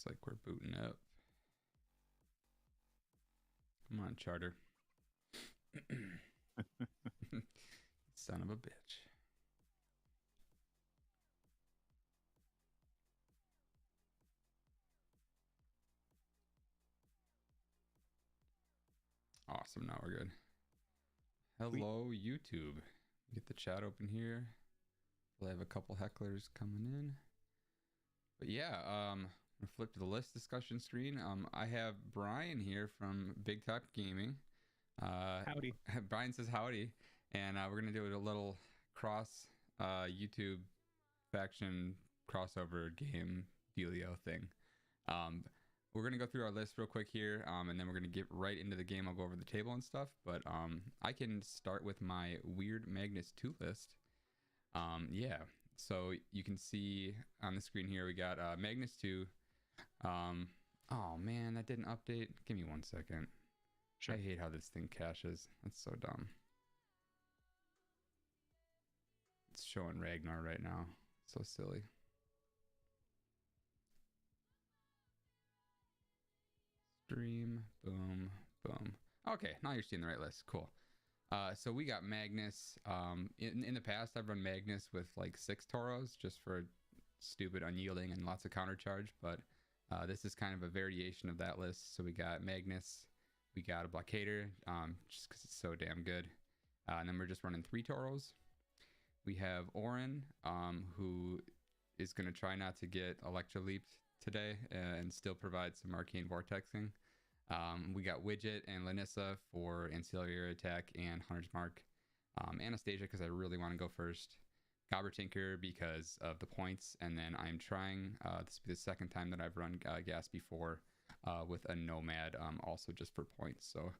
Looks like we're booting up. Come on, Charter. Son of a bitch. Awesome, now we're good. Hello, YouTube. Get the chat open here. We'll have a couple hecklers coming in. But yeah, I'm gonna flip to the list discussion screen. I have Brian here from Big Top Gaming. Howdy. Brian says howdy, and we're gonna do a little cross YouTube faction crossover game dealio thing. We're gonna go through our list real quick here, and then we're gonna get right into the game. I'll go over the table and stuff, but I can start with my weird Magnus2 list. Yeah, so you can see on the screen here we got Magnus2. Oh man, that didn't update. Give me 1 second. Sure. I hate how this thing caches. That's so dumb. It's showing Ragnar right now. So silly. Stream, boom, boom. Okay, now you're seeing the right list. Cool. So we got Magnus. In the past, I've run Magnus with like 6 Toros just for stupid unyielding and lots of counter charge, but this is kind of a variation of that list. So we got Magnus, we got a Blockader, just because it's so damn good. And then we're just running 3 Toros. We have Orin, who is going to try not to get Electroleaped today and still provide some arcane vortexing. We got Widget and Lanyssa for ancillary attack and Hunter's Mark. Anastasia because I really want to go first. Gobber Tinker because of the points, and then I'm trying, this will be the second time that I've run gas before with a Nomad, also just for points. So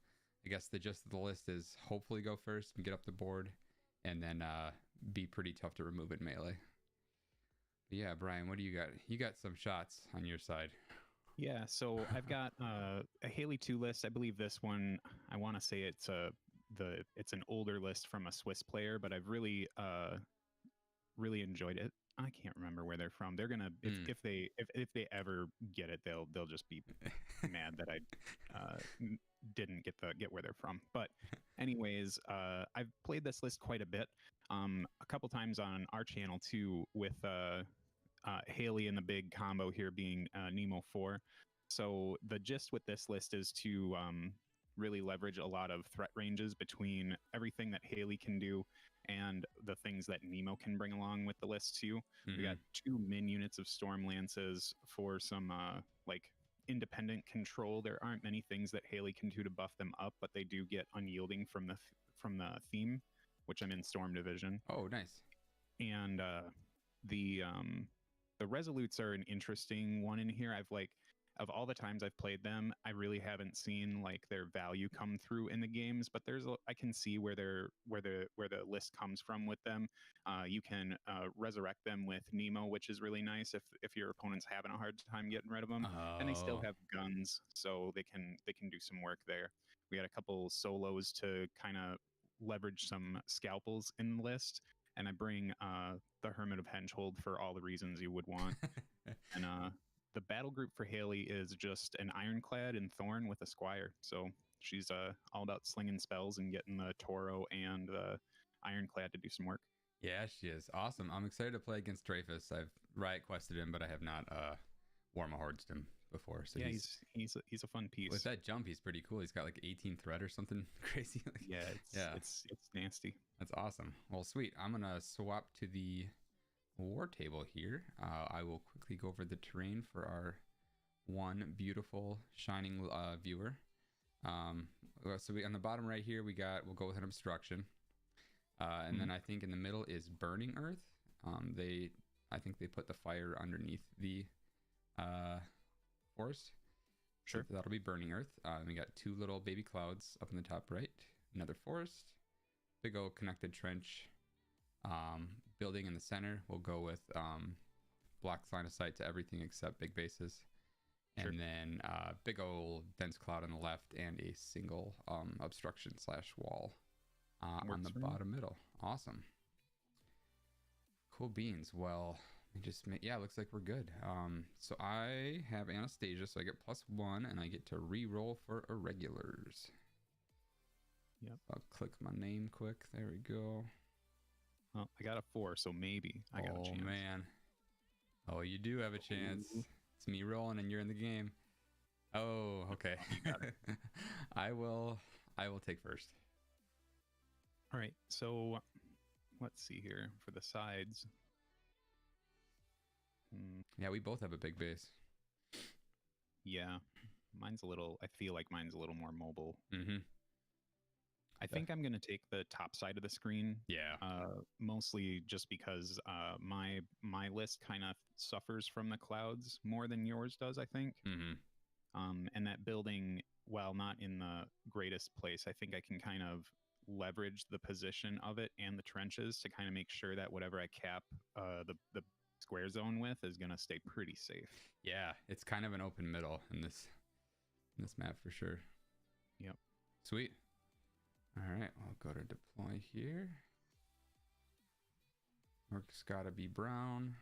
I guess the gist of the list is hopefully go first and get up the board, and then be pretty tough to remove in melee. But yeah, Brian, what do you got? You got some shots on your side. Yeah, so I've got a Haley2 list. I believe this one, I want to say it's an older list from a Swiss player, but I've really really enjoyed it. I can't remember where they're from. They're gonna if they ever get it, they'll just be mad that I didn't get where they're from. But anyways, I've played this list quite a bit, a couple times on our channel too, with Haley and the big combo here being Nemo 4. So the gist with this list is to really leverage a lot of threat ranges between everything that Haley can do and the things that Nemo can bring along with the list too. Mm-hmm. We got 2 min units of Storm Lances for some like independent control. There aren't many things that Haley can do to buff them up, but they do get unyielding from the theme, which I'm in Storm Division. Oh, nice. And the Resolutes are an interesting one in here. I've like, of all the times I've played them, I really haven't seen like their value come through in the games, but I can see where the list comes from with them. You can resurrect them with Nemo, which is really nice if your opponent's having a hard time getting rid of them. And they still have guns, so they can do some work there. We got a couple solos to kind of leverage some scalpels in the list, and I bring the Hermit of Hengehold for all the reasons you would want. And the battle group for Haley is just an Ironclad and Thorn with a Squire. So she's all about slinging spells and getting the Toro and the Ironclad to do some work. Yeah, she is. Awesome. I'm excited to play against Dreyfus. I've riot quested him, but I have not Warmahordsed him before. So yeah, he's a fun piece. With that jump, he's pretty cool. He's got like 18 threat or something crazy. Yeah, it's nasty. That's awesome. Well, sweet. I'm going to swap to the war table here. I will quickly go over the terrain for our one beautiful shining viewer. So on the bottom right here we'll go with an obstruction, and then I think in the middle is burning earth. I think they put the fire underneath the forest. Sure. So that'll be burning earth. We got 2 little baby clouds up in the top right, another forest, big old connected trench. Building in the center, we'll go with blocks line of sight to everything except big bases. Sure. And then big old dense cloud on the left and a single obstruction / wall on the bottom middle. Awesome. Cool beans. Well, Just make, yeah, looks like we're good. So I have Anastasia, so I get +1, and I get to re-roll for Irregulars. Yep. I'll click my name quick. There we go. Well, I got a 4, so maybe I got a chance. Oh man. Oh, you do have a chance. Ooh. It's me rolling, and you're in the game. Oh, okay. You got it. I will take first. All right, so let's see here for the sides. Yeah, we both have a big base. Yeah, mine's a little. I feel like mine's a little more mobile. Mm-hmm. I think I'm gonna take the top side of the screen. Yeah. Mostly just because my list kind of suffers from the clouds more than yours does. I think. Mm-hmm. And that building, while not in the greatest place, I think I can kind of leverage the position of it and the trenches to kind of make sure that whatever I cap the square zone with is going to stay pretty safe. Yeah, it's kind of an open middle in this map for sure. Yep. Sweet. All right, I'll go to deploy here. Work's got to be brown.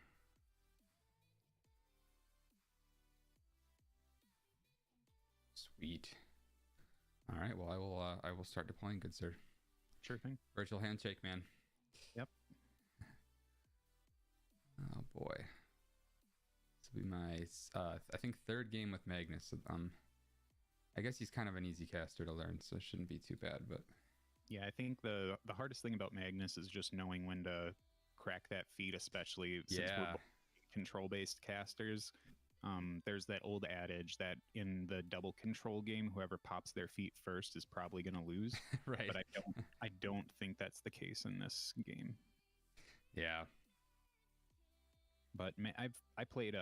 Sweet. All right, well, I will start deploying, good sir. Sure thing. Virtual handshake, man. Yep. Oh boy. This will be my I think 3rd game with Magnus. I guess he's kind of an easy caster to learn, so it shouldn't be too bad, but yeah, I think the hardest thing about Magnus is just knowing when to crack that feat, especially since we're both control-based casters. There's that old adage that in the double control game, whoever pops their feet first is probably going to lose. Right. But I don't think that's the case in this game. Yeah. But I played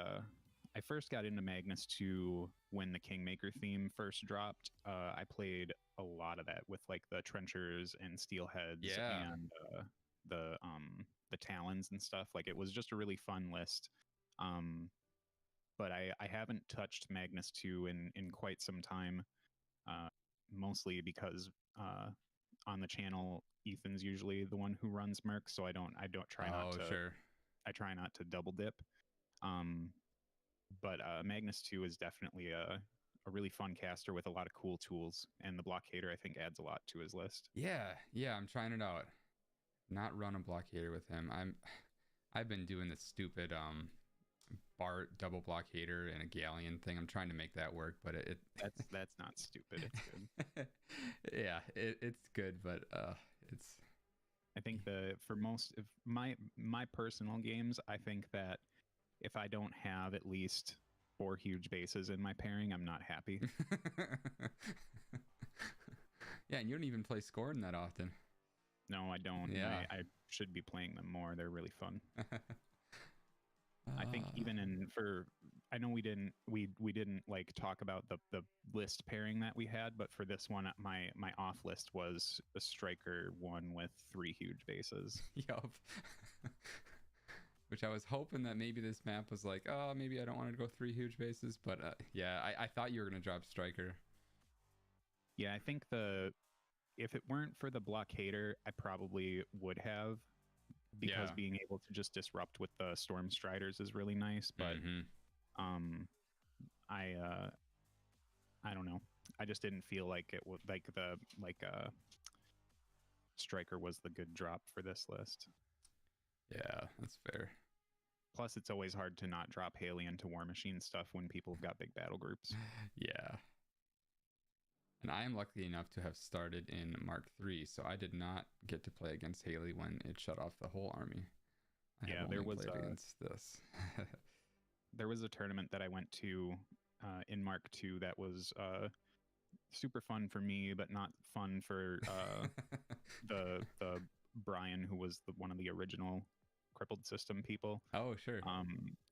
I first got into Magnus2 when the Kingmaker theme first dropped. I played a lot of that with like the trenchers and steelheads and the talons and stuff. Like it was just a really fun list. But I haven't touched Magnus2 in quite some time, mostly because on the channel Ethan's usually the one who runs Merc, so I try not to. Sure. I try not to double dip. But Magnus2 is definitely a really fun caster with a lot of cool tools, and the Blockader I think adds a lot to his list. Yeah, I'm trying it out. Not run a Blockader with him. I've been doing this stupid Bart double Blockader and a Galleon thing. I'm trying to make that work, but that's not stupid. It's good. Yeah, it's good, but it's. I think for most of my personal games, I think that if I don't have at least 4 huge bases in my pairing, I'm not happy. Yeah, and you don't even play Scorn that often. No, I don't. Yeah. I should be playing them more. They're really fun. I think even I know we didn't like talk about the list pairing that we had, but for this one, my off list was a striker one with 3 huge bases. Yup. Which I was hoping that maybe this map was like, oh, maybe I don't want to go 3 huge bases, but yeah, I thought you were gonna drop striker. Yeah, I think if it weren't for the Blockader, I probably would have. Because being able to just disrupt with the Storm Striders is really nice, but I don't know. I just didn't feel like it would Striker was the good drop for this list. Yeah, that's fair. Plus, it's always hard to not drop Haley into War Machine stuff when people have got big battle groups. Yeah. And I am lucky enough to have started in Mark III, so I did not get to play against Haley when it shut off the whole army. There was against this. There was a tournament that I went to in Mark II that was super fun for me, but not fun for the Brian, who was one of the original crippled system people. Oh, sure.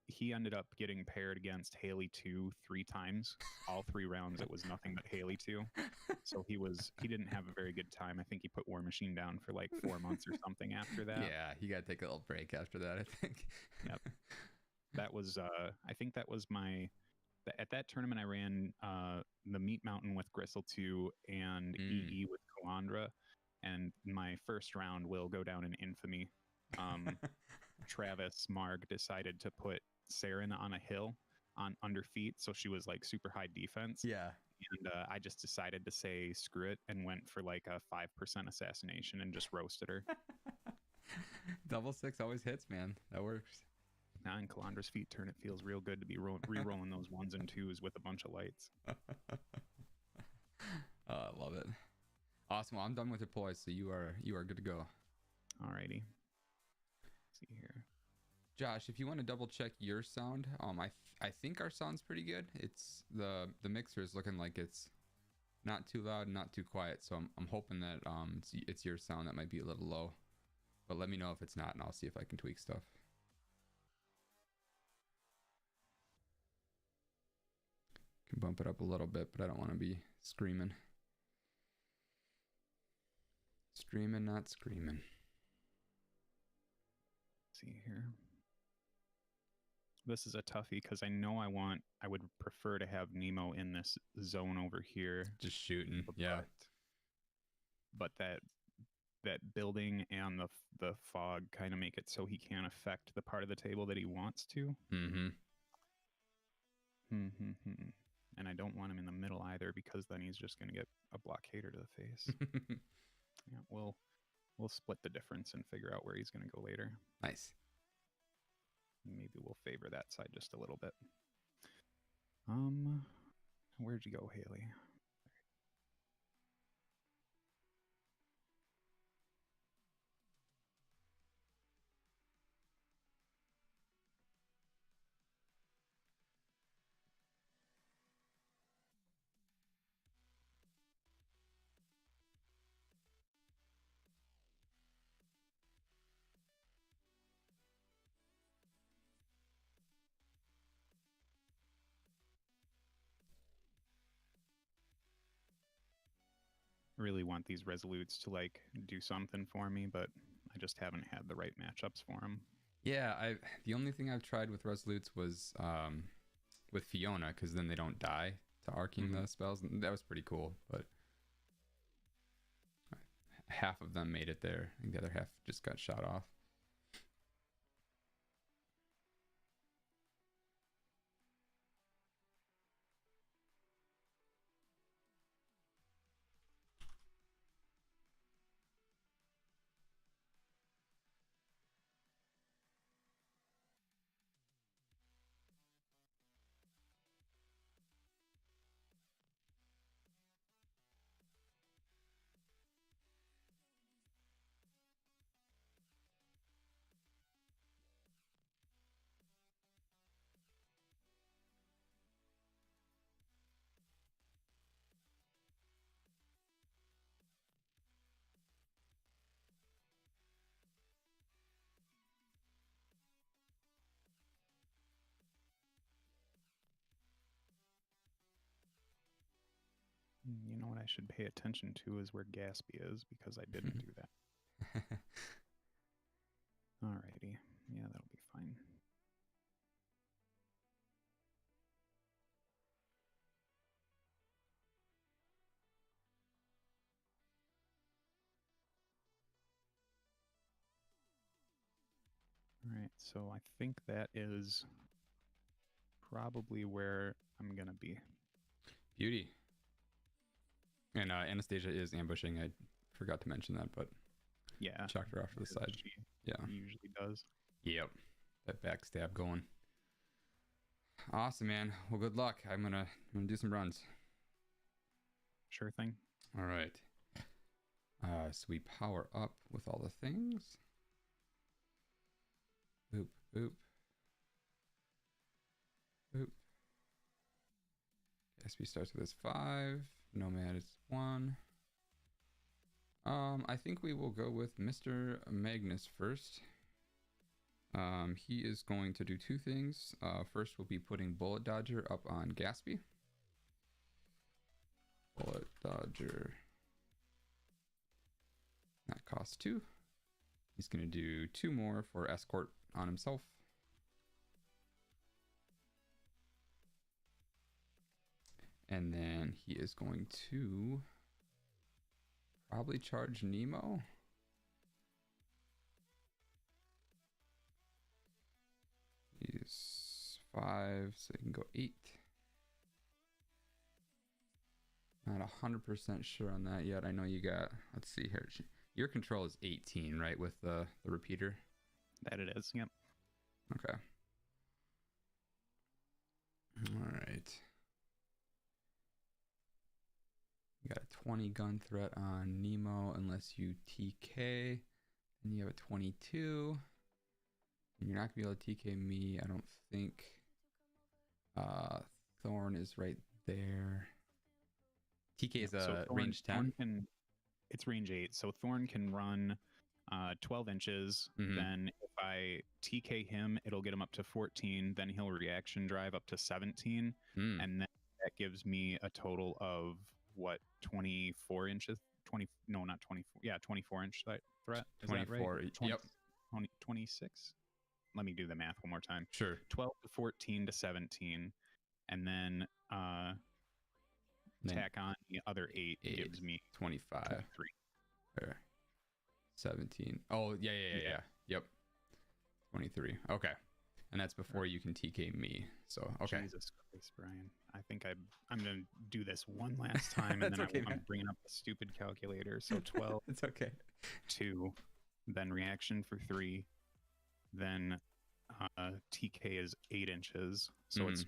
He ended up getting paired against Haley2 3 times. All 3 rounds, it was nothing but Haley2. So he didn't have a very good time. I think he put War Machine down for like 4 months or something after that. Yeah, he got to take a little break after that, I think. Yep. That was, I think that was at that tournament I ran the Meat Mountain with Ryssyl2 and EE with Calandra. And my first round will go down in infamy. Travis Marg decided to put Saren on a hill on under feet, so she was like super high defense. Yeah. And I just decided to say screw it and went for like a 5% assassination and just roasted her. Double 6 always hits, man. That works. Now in Calandra's feet turn, it feels real good to be re-rolling those 1s and 2s with a bunch of lights. I love it. Awesome. Well, I'm done with your ploys, so you are good to go. Alrighty. Let's see here. Josh, if you want to double check your sound, I think our sound's pretty good. It's the mixer is looking like it's not too loud, not too quiet. So I'm hoping that it's your sound that might be a little low. But let me know if it's not, and I'll see if I can tweak stuff. Can bump it up a little bit, but I don't want to be screaming. Streaming, not screaming. Let's see here. This is a toughie because I know I would prefer to have Nemo in this zone over here. Just shooting, yeah. But that building and the fog kind of make it so he can't affect the part of the table that he wants to. Mm-hmm. And I don't want him in the middle either, because then he's just going to get a blockader to the face. Yeah, we'll split the difference and figure out where he's going to go later. Nice. Maybe we'll favor that side just a little bit. Where'd you go, Haley? Really want these Resolutes to like do something for me, but I just haven't had the right matchups for them. Yeah, the only thing I've tried with Resolutes was with Fiona, because then they don't die to arcing the spells, and that was pretty cool. But half of them made it there, and the other half just got shot off. You know what I should pay attention to is where Gatsby is, because I didn't do that. Alrighty. Yeah, that'll be fine. Alright, so I think that is probably where I'm going to be. Beauty. And Anastasia is ambushing. I forgot to mention that, but yeah, chucked her off to the side. She usually does. Yep, that backstab going. Awesome, man. Well, good luck. I'm gonna do some runs. Sure thing. All right. So we power up with all the things. Boop, boop, boop. Gatsby starts with his 5. Nomad is 1. I think we will go with Mr. Magnus first. He is going to do 2 things. First, we'll be putting Bullet Dodger up on Gatsby. Bullet Dodger. That costs 2. He's going to do 2 more for Escort on himself. And then he is going to probably charge Nemo. 5, so you can go 8. Not 100% sure on that yet. I know you got, let's see here. Your control is 18, right, with the repeater? That it is, yep. Okay. All right. You got a 20 gun threat on Nemo unless you TK. And you have a 22. And you're not going to be able to TK me, I don't think. Thorn is right there. TK is a range 10. It's range 8. So Thorn can run 12 inches. Mm-hmm. Then if I TK him, it'll get him up to 14. Then he'll reaction drive up to 17. And then that gives me a total of what, 24 inches? 20? No, not 24. Yeah, 24 inch threat. Is 24. That right? 20, yep. 26. Let me do the math one more time. Sure. 12 to 14 to 17, and then tack on the other 8 gives me 25. 23. Or 17. Oh, yeah. Yep. 23. Okay. And that's before you can TK me. So, okay. Jesus Christ, Brian. I think I'm going to do this one last time, and then I'm bringing up the stupid calculator. So 12. It's okay. 2, then reaction for 3, then TK is 8 inches. So it's a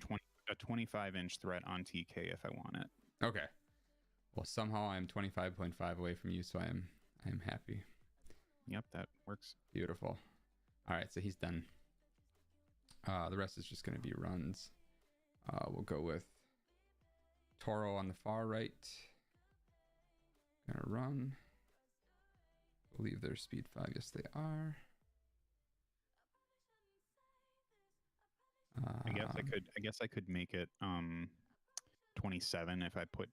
25-inch threat on TK if I want it. Okay. Well, somehow I'm 25.5 away from you, so I am happy. Yep, that works. Beautiful. All right, so he's done. The rest is just going to be runs. We'll go with Toro on the far right. Gonna run. I believe they're speed 5. Yes, they are. I guess I could make it 27 if I put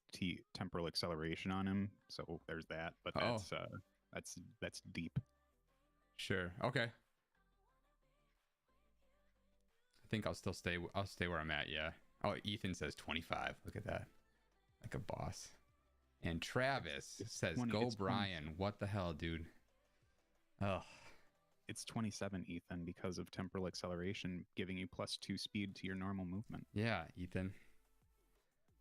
temporal acceleration on him. So there's that, but that's deep. Sure. Okay. I think I'll stay where I'm at. Yeah. Oh, Ethan says 25. Look at that. Like a boss. And Travis says, "Go Brian." 20. What the hell, dude? Oh. It's 27, Ethan, because of temporal acceleration giving you +2 speed to your normal movement. Yeah, Ethan.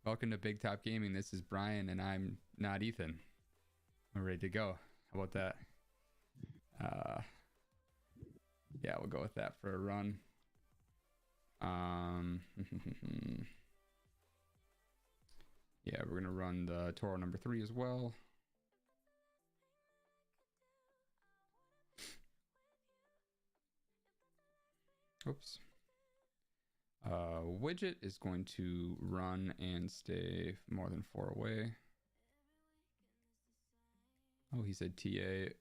Welcome to Big Top Gaming. This is Brian, and I'm not Ethan. We're ready to go. How about that? Yeah, we'll go with that for a run. Yeah, we're gonna run the Toro number 3 as well. Oops. Widget is going to run and stay more than 4 away. Oh, he said TA.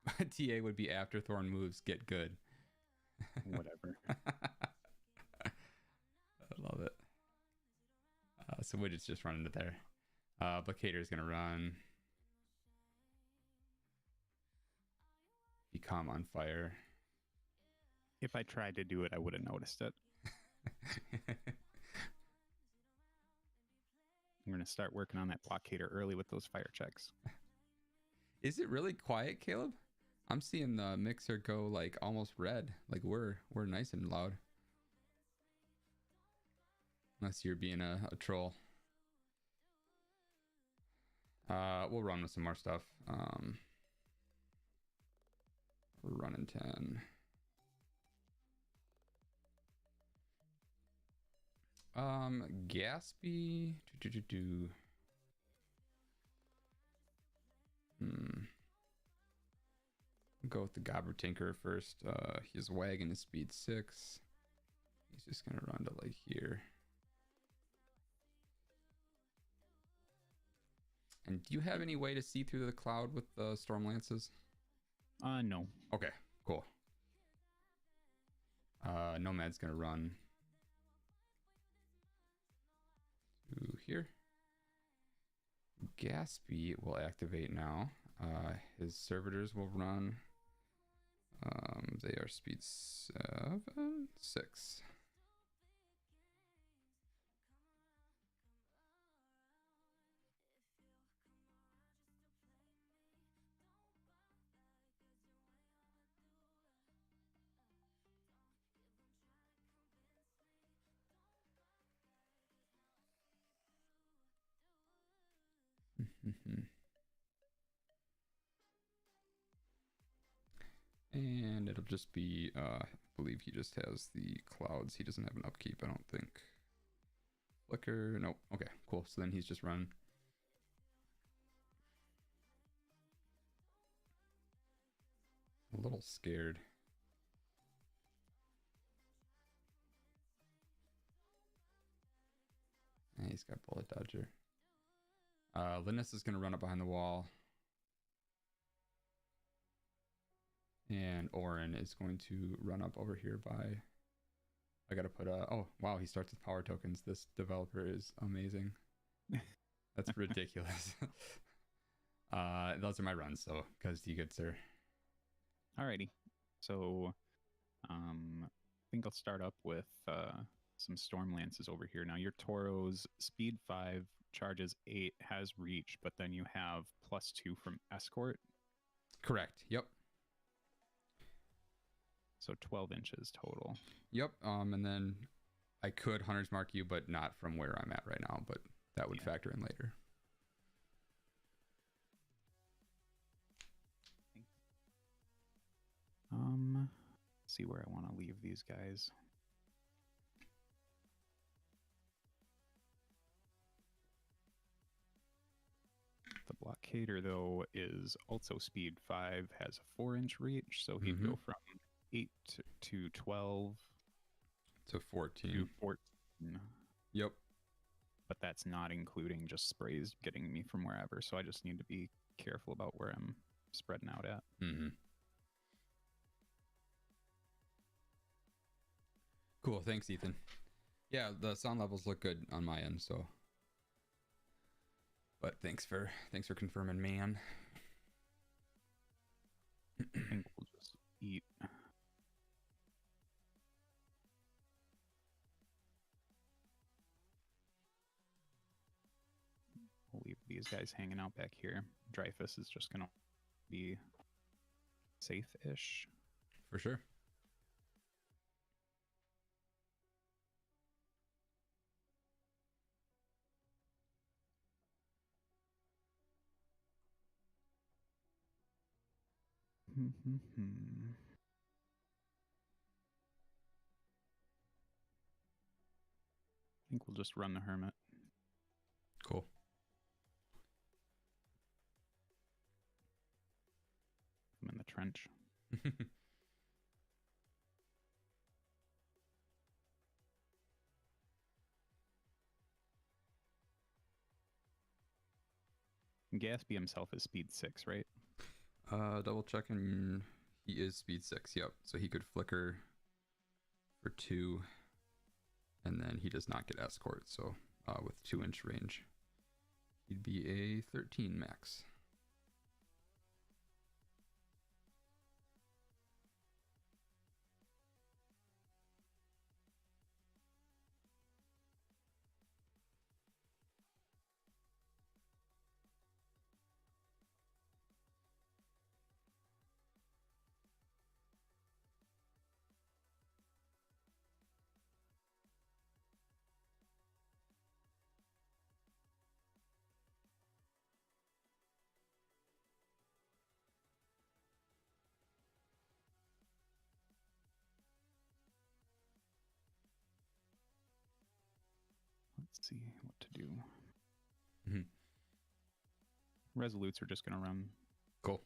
TA would be after Thorn moves. Get good. Whatever. I love it. So Widget's just running to there. Blockader is going to run. Become on fire. If I tried to do it, I would have noticed it. I'm going to start working on that blockader early with those fire checks. Is it really quiet, Caleb? I'm seeing the mixer go like almost red. Like we're nice and loud. Unless you're being a troll. We'll run with some more stuff. We're running 10. Gaspy. Go with the Gobber Tinker first. His wagon is speed 6. He's just gonna run to like here. And do you have any way to see through the cloud with the Storm Lances? No. Okay, cool. Nomad's gonna run to here. Gaspy will activate now. His servitors will run. They are speed 7, 6. And it'll just be, I believe he just has the clouds. He doesn't have an upkeep, I don't think. Flicker, nope. Okay, cool. So then he's just run. A little scared. And he's got Bullet Dodger. Lanyssa is going to run up behind the wall. And Orin is going to run up over here by... I got to put a... Oh, wow, he starts with power tokens. This developer is amazing. That's ridiculous. Those are my runs, so because you good, sir. Alrighty. So, I think I'll start up with some Storm Lances over here. Now, your Toro's speed 5, charges 8, has reach, but then you have +2 from Escort. Correct. Yep. So 12 inches total. Yep. And then I could Hunter's Mark you, but not from where I'm at right now, but that would factor in later. See where I want to leave these guys. The Blockader, though, is also speed 5, has a 4-inch reach, so he'd go from 8 to 12 to 14. To 14. Yep. But that's not including just sprays getting me from wherever, so I just need to be careful about where I'm spreading out at. Cool, thanks, Ethan. Yeah, the sound levels look good on my end, so. But thanks for confirming, man. I think we'll just eat. We'll leave these guys hanging out back here. Dreyfus is just gonna be safe-ish. For sure. I think we'll just run the Hermit. Cool. I'm in the trench. Gatsby himself is speed 6, right? Double checking. He is speed 6. Yep. So he could flicker for 2, and then he does not get escort. So with 2-inch range, he'd be a 13 max. Let's see what to do. Resolutes are just going to run. Cool.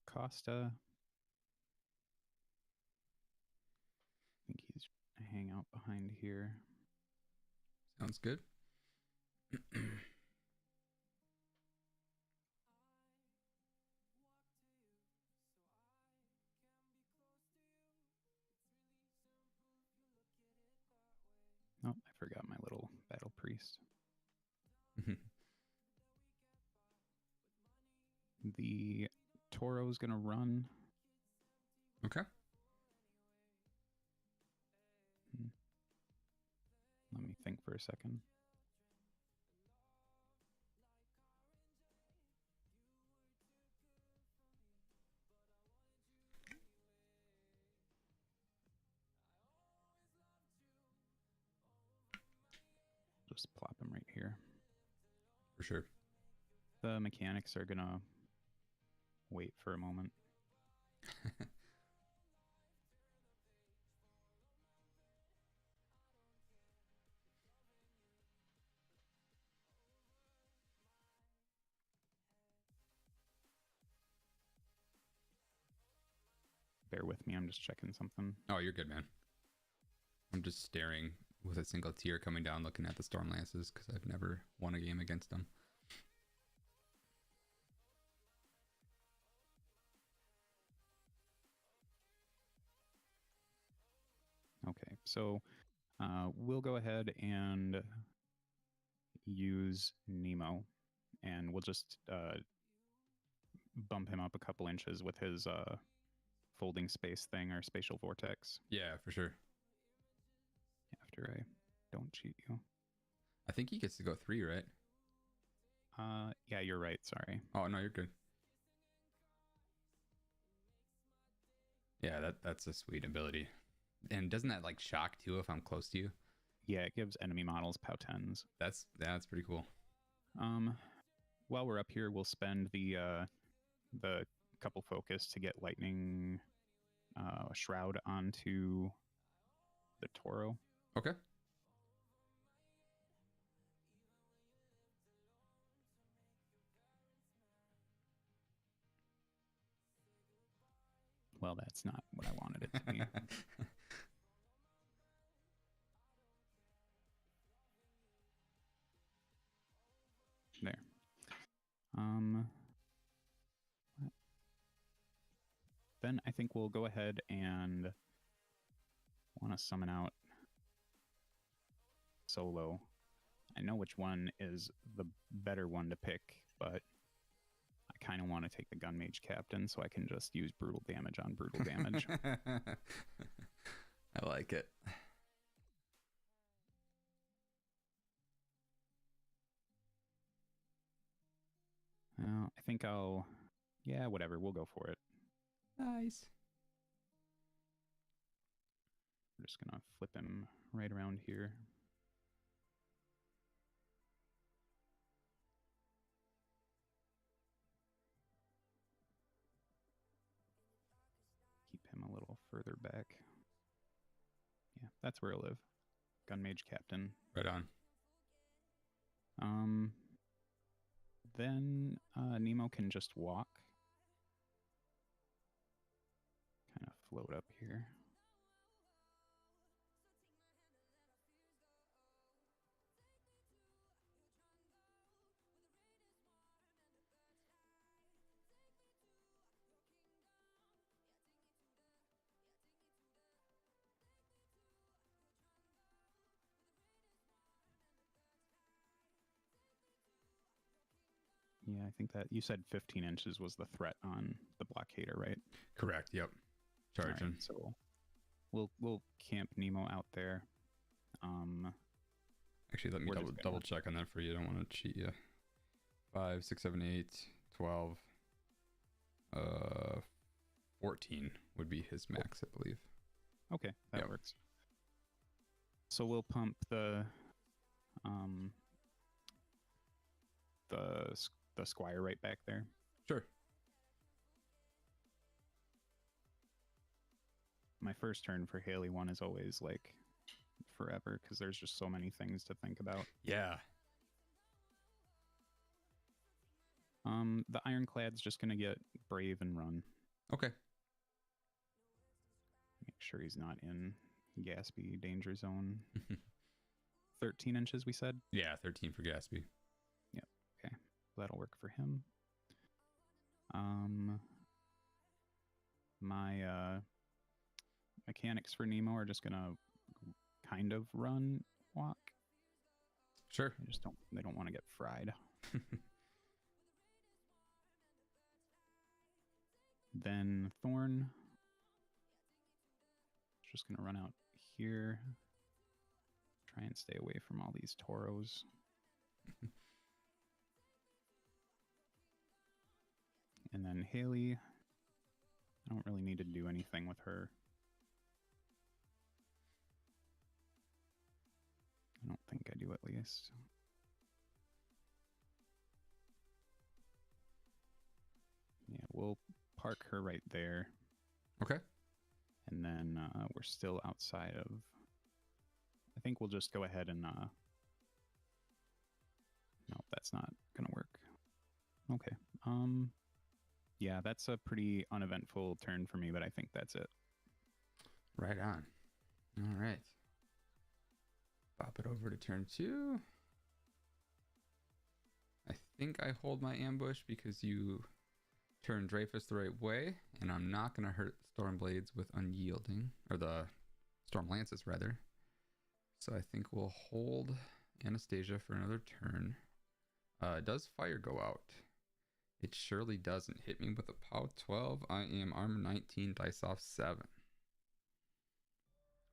Acosta. I think he's gonna hang out behind here. Sounds good. Oh, I forgot my little battle priest. The Toro's gonna run. Okay. Let me think for a second. Just plop him right here. For sure. The mechanics are gonna wait for a moment. Bear with me, I'm just checking something. Oh, you're good, man. I'm just staring with a single tear coming down looking at the Storm Lances because I've never won a game against them. Okay, so we'll go ahead and use Nemo, and we'll just bump him up a couple inches with his folding space thing or spatial vortex. Yeah, for sure. After I don't cheat you. I think he gets to go 3, right? Yeah, you're right. Sorry. Oh, no, you're good. Yeah, that's a sweet ability. And doesn't that like shock too if I'm close to you? Yeah, it gives enemy models POW 10s. That's pretty cool. While we're up here, we'll spend the couple focus to get lightning shroud onto the Toro. Okay. Well, that's not what I wanted it to be. There. Then I think we'll go ahead and want to summon out Solo. I know which one is the better one to pick, but I kind of want to take the Gun Mage Captain so I can just use brutal damage on brutal damage. I like it. I think I'll... Yeah, whatever. We'll go for it. Nice. We're just going to flip him right around here. Keep him a little further back. Yeah, that's where I live. Gun Mage Captain. Right on. Then Nemo can just walk. Kind of float up here. Yeah, I think that you said 15 inches was the threat on the Blockader, right? Correct. Yep. Charging. Right, so we'll camp Nemo out there. Actually, let me double check on that for you. I don't want to cheat you. 5, 6, 7, 8, 12, 14 would be his max, I believe. Okay, that works. So we'll pump the Squire right back there. Sure. My first turn for Haley1 is always like forever because there's just so many things to think about. Yeah. The Ironclad's just gonna get brave and run. Okay. Make sure he's not in Gaspy danger zone. 13 inches, we said? Yeah, 13 for Gaspy. Yep. Okay. That'll work for him. My mechanics for Nemo are just gonna kind of run walk. Sure. They don't want to get fried. Then Thorn. Just gonna run out here. Try and stay away from all these Toros. And then Haley. I don't really need to do anything with her. I don't think I do, at least. Yeah, we'll park her right there. Okay. And then we're still outside of... I think we'll just go ahead and... No, that's not going to work. Okay. Yeah, that's a pretty uneventful turn for me, but I think that's it. Right on. All right. Pop it over to turn 2. I think I hold my ambush because you turn Dreyfus the right way, and I'm not going to hurt Stormblades with Unyielding, or the Storm Lances, rather. So I think we'll hold Anastasia for another turn. Does fire go out? It surely doesn't. Hit me with a POW 12. I am armor 19, dice off 7.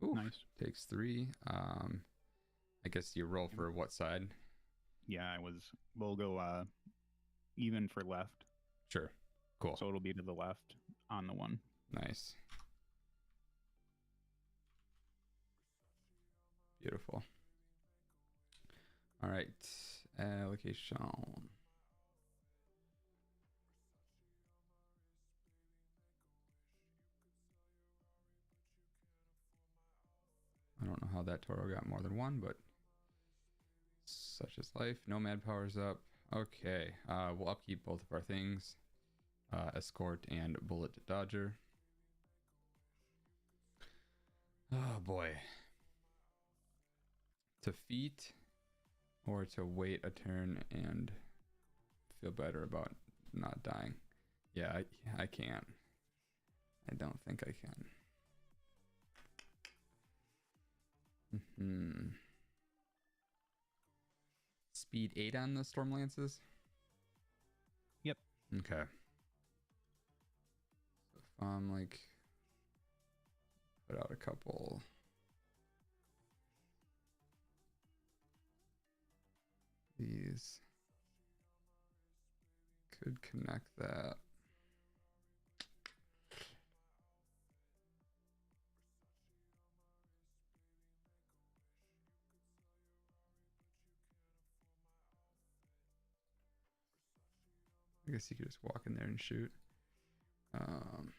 Ooh, nice. Takes 3. I guess you roll for what side? Yeah, we'll go even for left. Sure. Cool. So it'll be to the left on the 1. Nice. Beautiful. All right. Allocation. I don't know how that Toro got more than 1, but such is life. Nomad powers up. Okay. We'll upkeep both of our things. Escort and Bullet Dodger. Oh boy. To feat or to wait a turn and feel better about not dying. Yeah, I can't. I don't think I can. Speed 8 on the Storm Lances? Yep. Okay. So if I'm like put out a couple. These could connect that. I guess you could just walk in there and shoot. I'm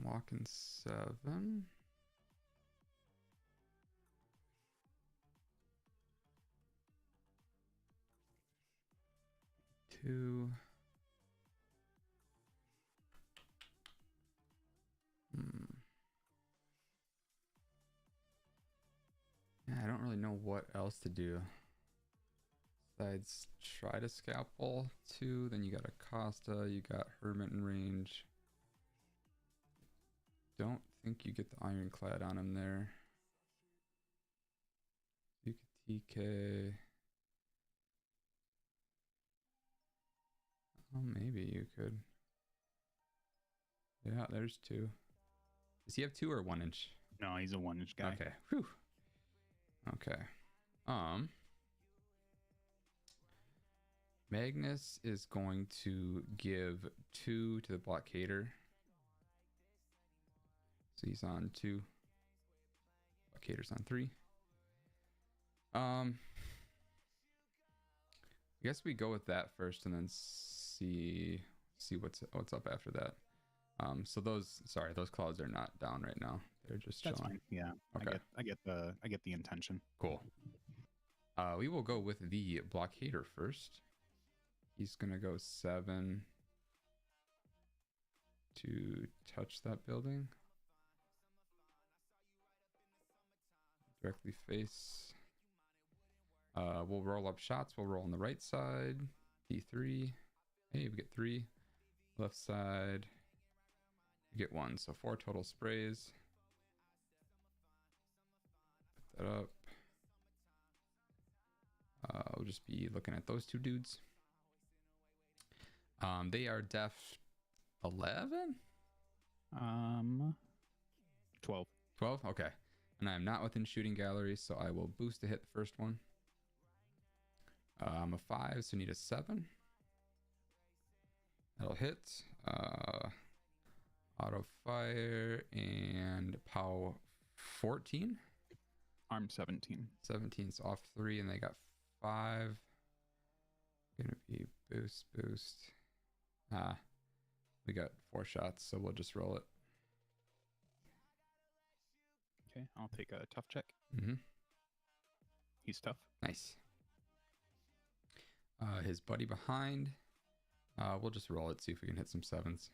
walking 7. Two. Yeah, I don't really know what else to do. Besides try to scalpel 2, then you got Acosta, you got Hermit in range. Don't think you get the Ironclad on him there. You could TK. Oh, maybe you could. Yeah, there's 2. Does he have 2 or 1 inch? No, he's a 1 inch guy. Okay. Whew. Okay. Magnus is going to give 2 to the Blockader. So he's on 2. Blockader's on 3. I guess we go with that first and then see what's up after that. So those clouds are not down right now. They're just chilling. That's fine. Yeah. Okay. I get the intention. Cool. We will go with the Blockader first. He's gonna go 7 to touch that building. Directly face. We'll roll up shots. We'll roll on the right side. D3. Hey, we get 3. Left side, we get 1. So 4 total sprays. Put that up. We'll just be looking at those 2 dudes. They are def 11? 12. 12? Okay. And I am not within shooting gallery, so I will boost to hit the first one. I'm a 5, so need a 7. That'll hit. Auto fire and POW 14. Arm 17. 17's off 3, and they got 5. Gonna be boost. We got 4 shots, so we'll just roll it. Okay, I'll take a tough check. Mm-hmm. He's tough. Nice. His buddy behind. We'll just roll it, see if we can hit some 7s.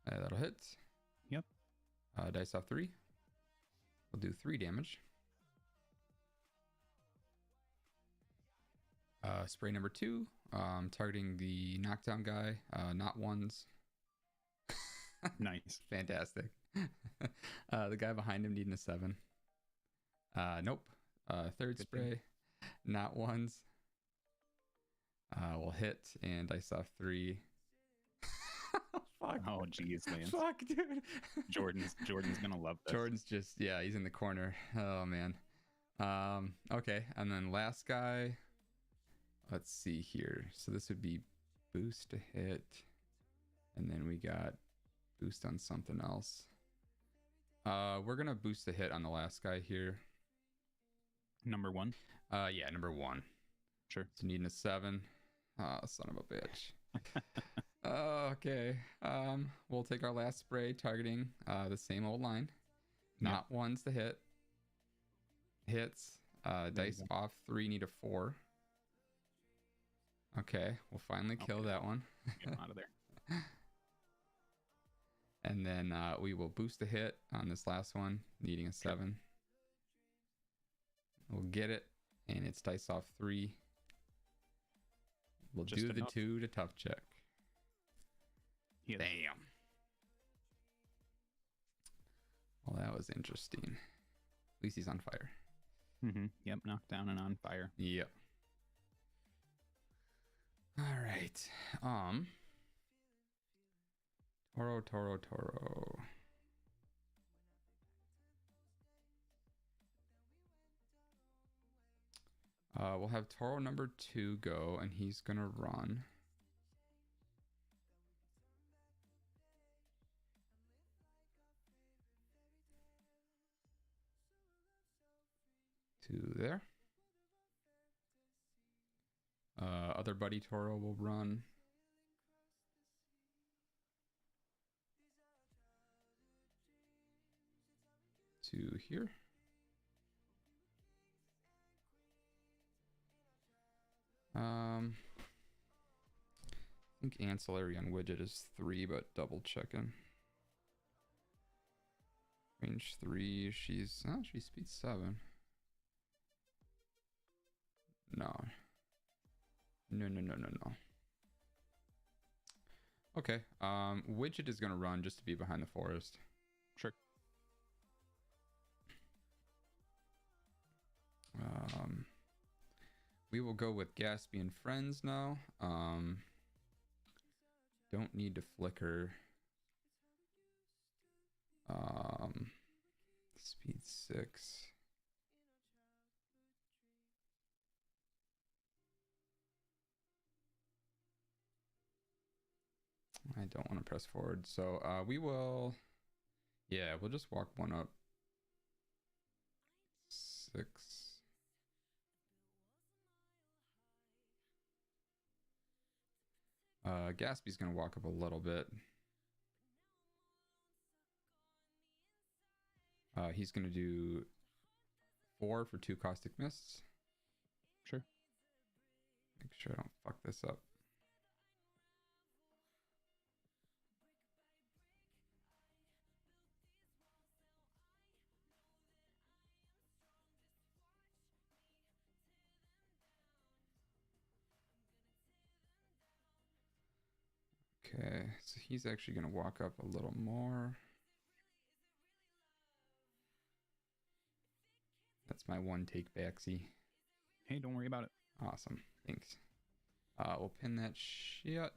That'll hit. Yep. Dice off 3. We'll do 3 damage. Spray number 2. Targeting the knockdown guy. Not 1s. Nice. Fantastic. The guy behind him needing a 7. Nope. Third Good spray. thing. Not 1s. We'll hit and dice off 3. Fuck. Oh, geez, Lance. Fuck, dude. Jordan's gonna love this. Jordan's just, yeah, he's in the corner. Oh, man. Okay, and then last guy. Let's see here. So this would be boost to hit. And then we got boost on something else. We're going to boost the hit on the last guy here. Number 1? Yeah, number 1. Sure. So needing a 7. Oh, son of a bitch. Okay. We'll take our last spray targeting the same old line. Not 1s to hit. Hits. Dice off 3, need a 4. Okay, we'll finally kill that one. Get him out of there. And then we will boost the hit on this last one, needing a 7. We'll get it, and it's dice off 3. We'll Just do enough. the 2 to tough check. Yeah. Damn. Well, that was interesting. At least he's on fire. Mm-hmm. Yep, knocked down and on fire. Yep. All right. Toro. We'll have Toro number 2 go, and he's gonna run. To there. Other buddy Toro will run. To here. I think ancillary on Widget is 3, but double checking. Range 3, she's speed 7. No. Okay. Widget is gonna run just to be behind the forest. Sure. We will go with Gatsby and Friends now. Don't need to flicker. Speed 6. I don't want to press forward, so we will. Yeah, we'll just walk 1 up. 6. Gatsby's gonna walk up a little bit. He's gonna do 4 for 2 caustic mists. Sure. Make sure I don't fuck this up. Okay, so he's actually going to walk up a little more. That's my one take backsy. Hey, don't worry about it. Awesome, thanks. We'll pin that shit. We'll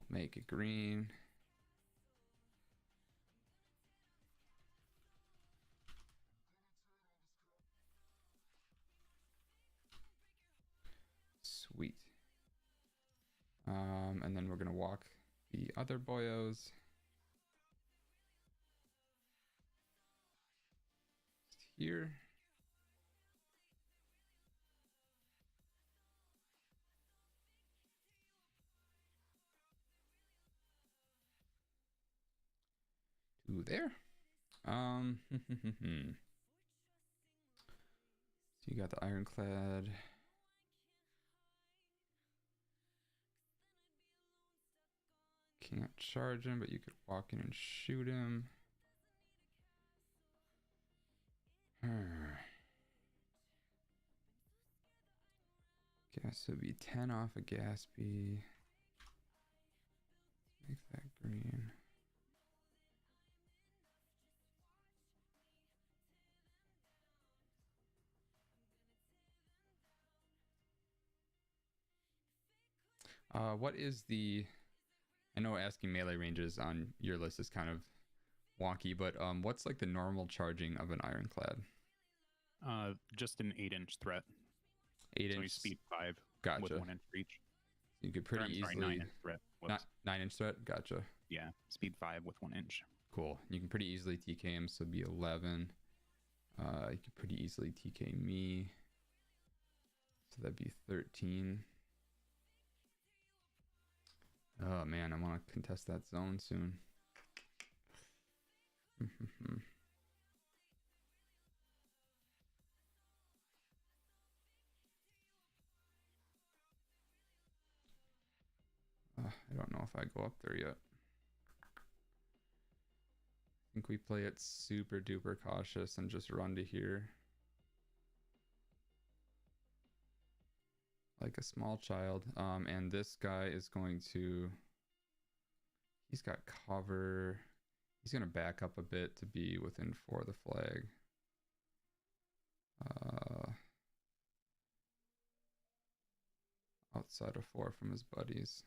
make it green. Sweet. And then we're gonna walk the other boyos. Here. To there. So you got the Ironclad. Can't charge him, but you could walk in and shoot him. Guess it would be 10 off a Gatsby. Make that green. What is the... I know asking melee ranges on your list is kind of wonky, but what's like the normal charging of an Ironclad? Just an 8-inch threat. 8 so inch. Speed 5. Gotcha. With 1 inch reach. You could pretty easily. 9-inch threat. 9-inch threat. Gotcha. Yeah, speed 5 with 1 inch. Cool. You can pretty easily TK him, so it'd be 11. You could pretty easily TK me, so that'd be 13. Oh man, I want to contest that zone soon. I don't know if I go up there yet. I think we play it super duper cautious and just run to here. Like a small child. And this guy is going to... He's got cover. He's going to back up a bit to be within 4 of the flag. Outside of 4 from his buddies.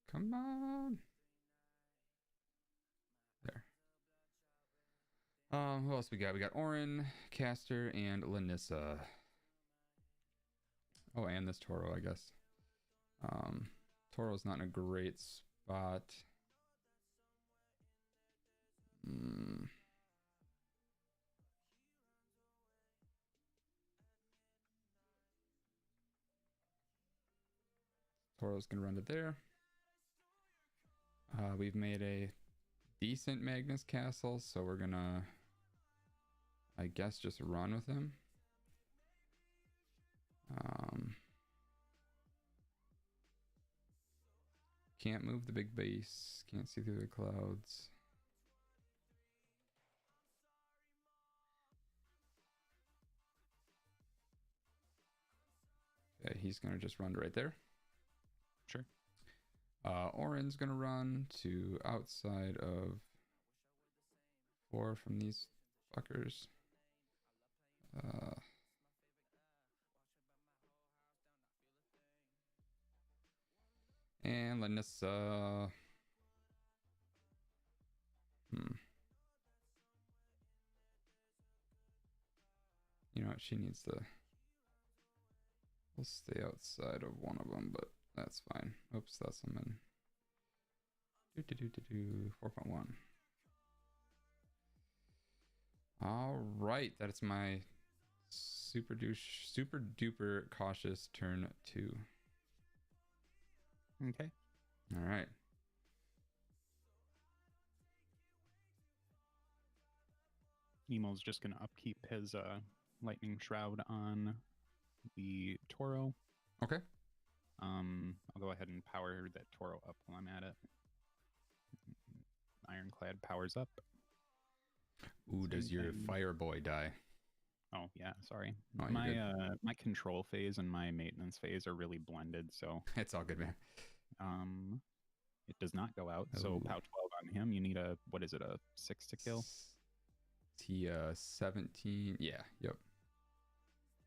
Come on. There. Who else we got? We got Orin, Caster, and Lanyssa. Oh, and this Toro, I guess. Toro's not in a great spot. Toro's gonna run to there. We've made a decent Magnus castle, so we're gonna, I guess, just run with him. Can't move the big base. Can't see through the clouds. Okay, he's gonna just run right there. Sure. Orin's gonna run to outside of 4 from these fuckers. And Lanyssa. You know what? She needs to. We'll stay outside of one of them, but that's fine. Oops, that's them in. 4.1. All right, that's my super duper cautious turn 2. Okay. All right. Nemo's just gonna upkeep his lightning shroud on the Toro. Okay. I'll go ahead and power that Toro up while I'm at it. Ironclad powers up. Ooh, does your fire boy die? Oh yeah, sorry. Oh, my control phase and my maintenance phase are really blended, so it's all good, man. It does not go out. So Ooh. POW 12 on him. You need a, what is it, a 6 to kill? T 17. Yeah. Yep.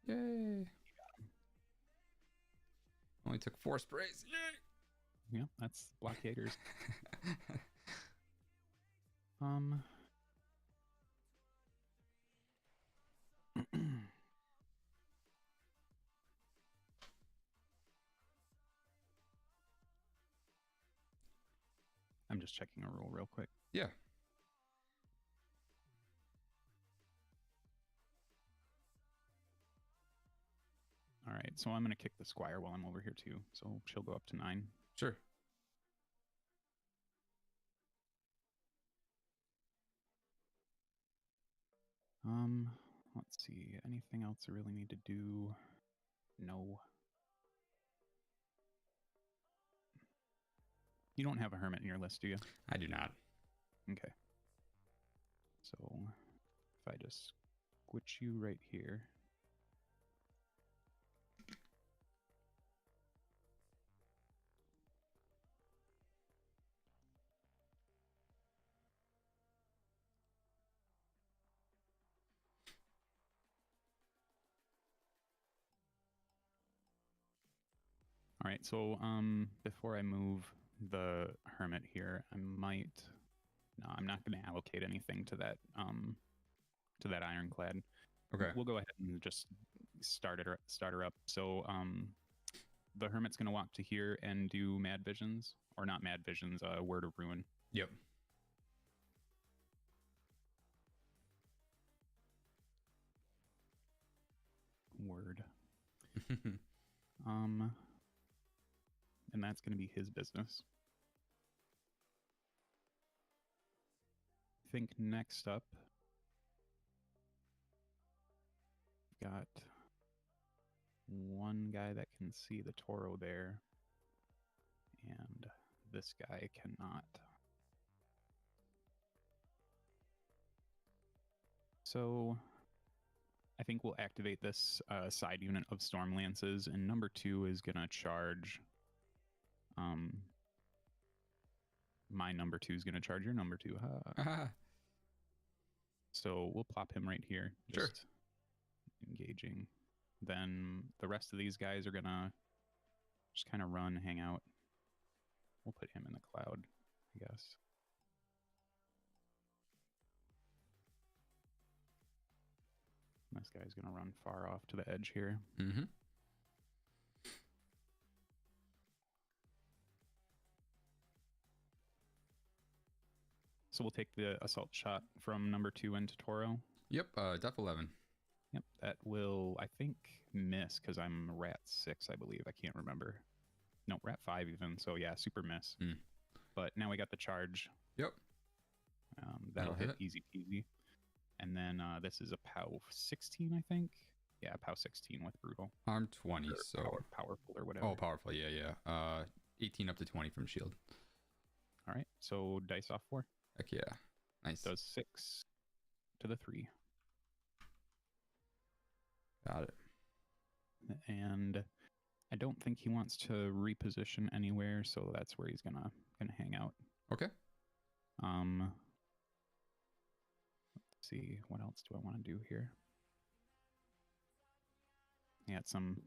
Yay. Only took 4 sprays. Yay. Yeah, that's blockaders. I'm just checking a rule real quick. Yeah. All right, so I'm going to kick the Squire while I'm over here too. So she'll go up to 9. Sure. Let's see. Anything else I really need to do? No. You don't have a Hermit in your list, do you? I do not. Okay. So if I just switch you right here. All right, so before I move the Hermit here, I might... No, I'm not going to allocate anything to that Ironclad. Okay. We'll go ahead and just start her up. So the Hermit's going to walk to here and do Mad Visions, or not Mad Visions, Word of Ruin. Yep. Word. And that's going to be his business. I think next up, we've got one guy that can see the Toro there, and this guy cannot. So I think we'll activate this side unit of Storm Lances, and number 2 is going to charge. My number 2 is going to charge your number 2. So we'll plop him right here. Sure. Just engaging. Then the rest of these guys are going to just kind of run, hang out. We'll put him in the cloud, I guess. This guy's going to run far off to the edge here. Mm-hmm. So we'll take the assault shot from number 2 into Toro. Yep, def 11. Yep, that will, I think, miss because I'm rat 6, I believe. I can't remember. No, rat 5 even. So yeah, super miss. Mm. But now we got the charge. Yep. That'll hit easy peasy. And then this is a POW 16, I think. Yeah, POW 16 with brutal. Arm 20, so powerful or whatever. Oh, powerful. Yeah. 18 up to 20 from shield. All right, so dice off 4. Heck yeah. Nice. Does 6 to the 3. Got it. And I don't think he wants to reposition anywhere, so that's where he's gonna hang out. Okay. Let's see, what else do I want to do here? I got some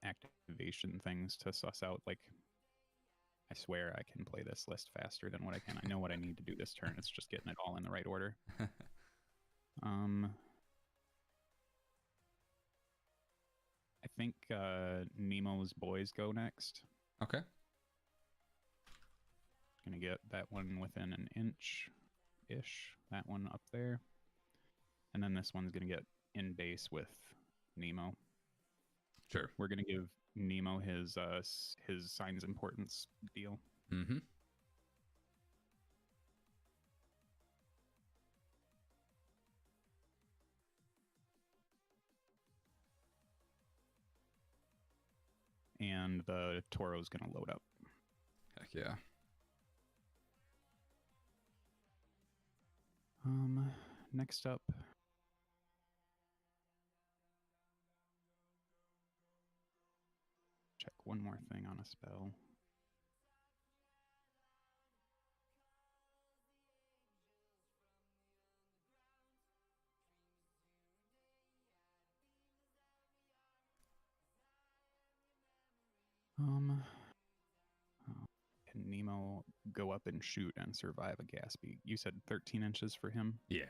activation things to suss out. Like, I swear I can play this list faster than what I can. I know what I need to do this turn. It's just getting it all in the right order. I think Nemo's boys go next. Okay. Gonna get that one within an inch-ish. That one up there. And then this one's gonna get in base with Nemo. Sure. We're gonna give Nemo his signs importance deal. Mm-hmm. And the Toro's gonna load up. Heck yeah. Next up, check one more thing on a spell. Can Nemo go up and shoot and survive a gas beat? You said 13 inches for him? Yeah.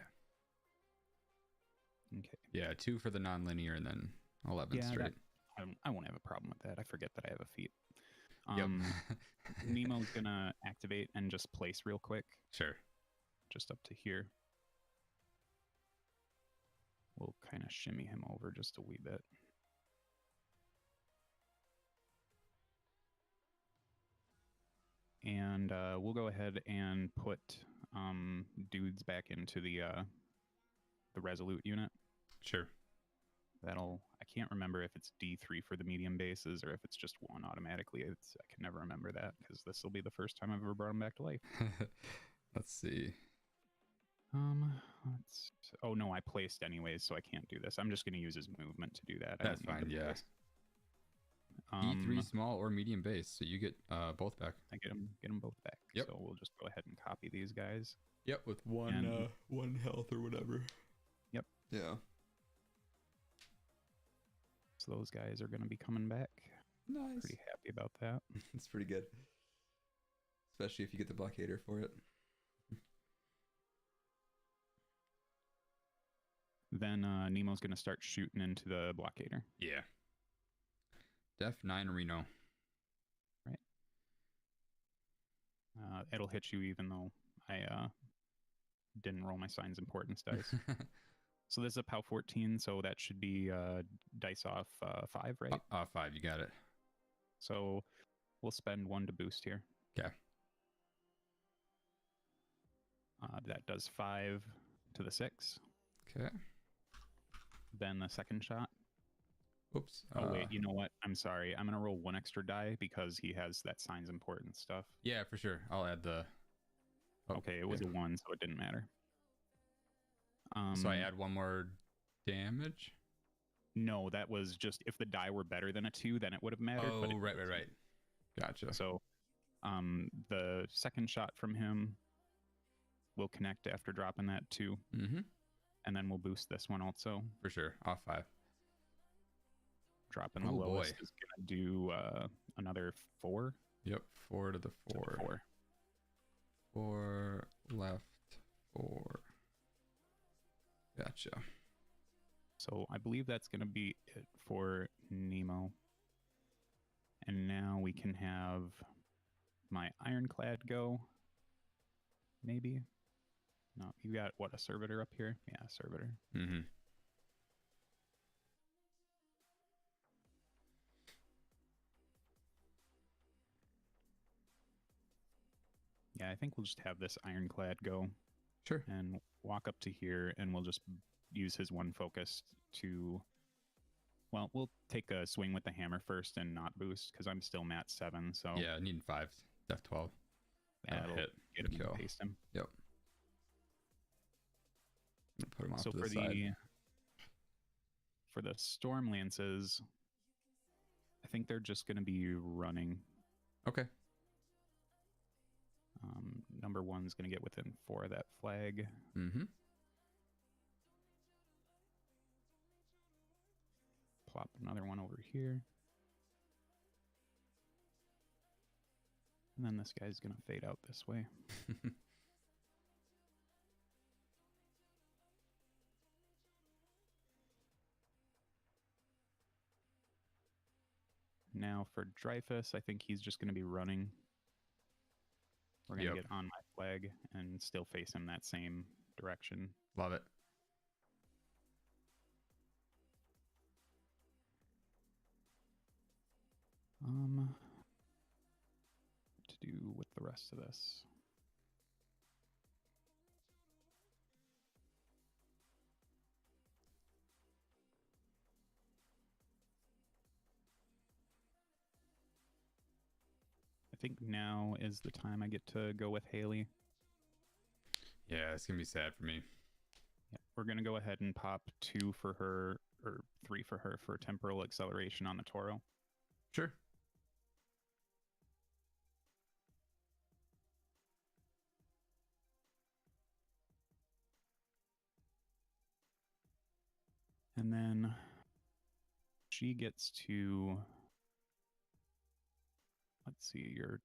Okay. Yeah, 2 for the non-linear and then 11 straight. I won't have a problem with that. I forget that I have a feat. Yep. Nemo's going to activate and just place real quick. Sure. Just up to here. We'll kind of shimmy him over just a wee bit. And we'll go ahead and put dudes back into the Resolute unit. Sure. I can't remember if it's D3 for the medium bases or if it's just 1 automatically. I can never remember that because this will be the first time I've ever brought him back to life. Let's see. Oh no, I placed anyways, so I can't do this. I'm just going to use his movement to do that. That's fine, yeah. D3 small or medium base, so you get both back. I get them both back. Yep. So we'll just go ahead and copy these guys. Yep, with one health or whatever. Yep. Yeah. So those guys are going to be coming back. Nice. Pretty happy about that. It's pretty good. Especially if you get the Blockader for it. Then Nemo's going to start shooting into the Blockader. Yeah. Def 9 Reno. Right. It'll hit you even though I didn't roll my signs importance dice. So this is a POW 14, so that should be dice off 5, right? 5, you got it. So we'll spend 1 to boost here. Okay. That does 5 to the 6. Okay. Then the second shot. Oops. Oh, wait, you know what? I'm sorry. I'm going to roll 1 extra die because he has that signs importance stuff. Yeah, for sure. I'll add the... Okay, it was a 1, so it didn't matter. So I add 1 more damage? No, that was just if the die were better than a 2, then it would have mattered. Oh, but right. Gotcha. So the second shot from him will connect after dropping that 2. Mm-hmm. And then we'll boost this one also. For sure. Off 5. Dropping the lowest is going to do another 4. Yep, 4 to the 4. 4. 4 left, 4. Gotcha. So I believe that's going to be it for Nemo. And now we can have my Ironclad go. Maybe. No, you got, what, a Servitor up here? Yeah, Servitor. Mm-hmm. Yeah, I think we'll just have this Ironclad go. Sure. And walk up to here, and we'll just use his 1 focus to... Well, we'll take a swing with the hammer first and not boost, because I'm still mat 7, so... Yeah, needing 5. Def 12. That'll hit. Get him and paste him. Yep. Put him off so to the side. For the Storm Lances, I think they're just going to be running. Okay. Number 1's going to get within 4 of that flag. Mm-hmm. Plop another one over here. And then this guy's going to fade out this way. Now for Dreyfus, I think he's just going to be running. We're going to get on my flag and still face him that same direction. Love it. What to do with the rest of this? I think now is the time I get to go with Haley. Yeah, it's going to be sad for me. Yeah, we're going to go ahead and pop 2 for her, or 3 for her for temporal acceleration on the Toro. Sure. And then she gets to, let's see, your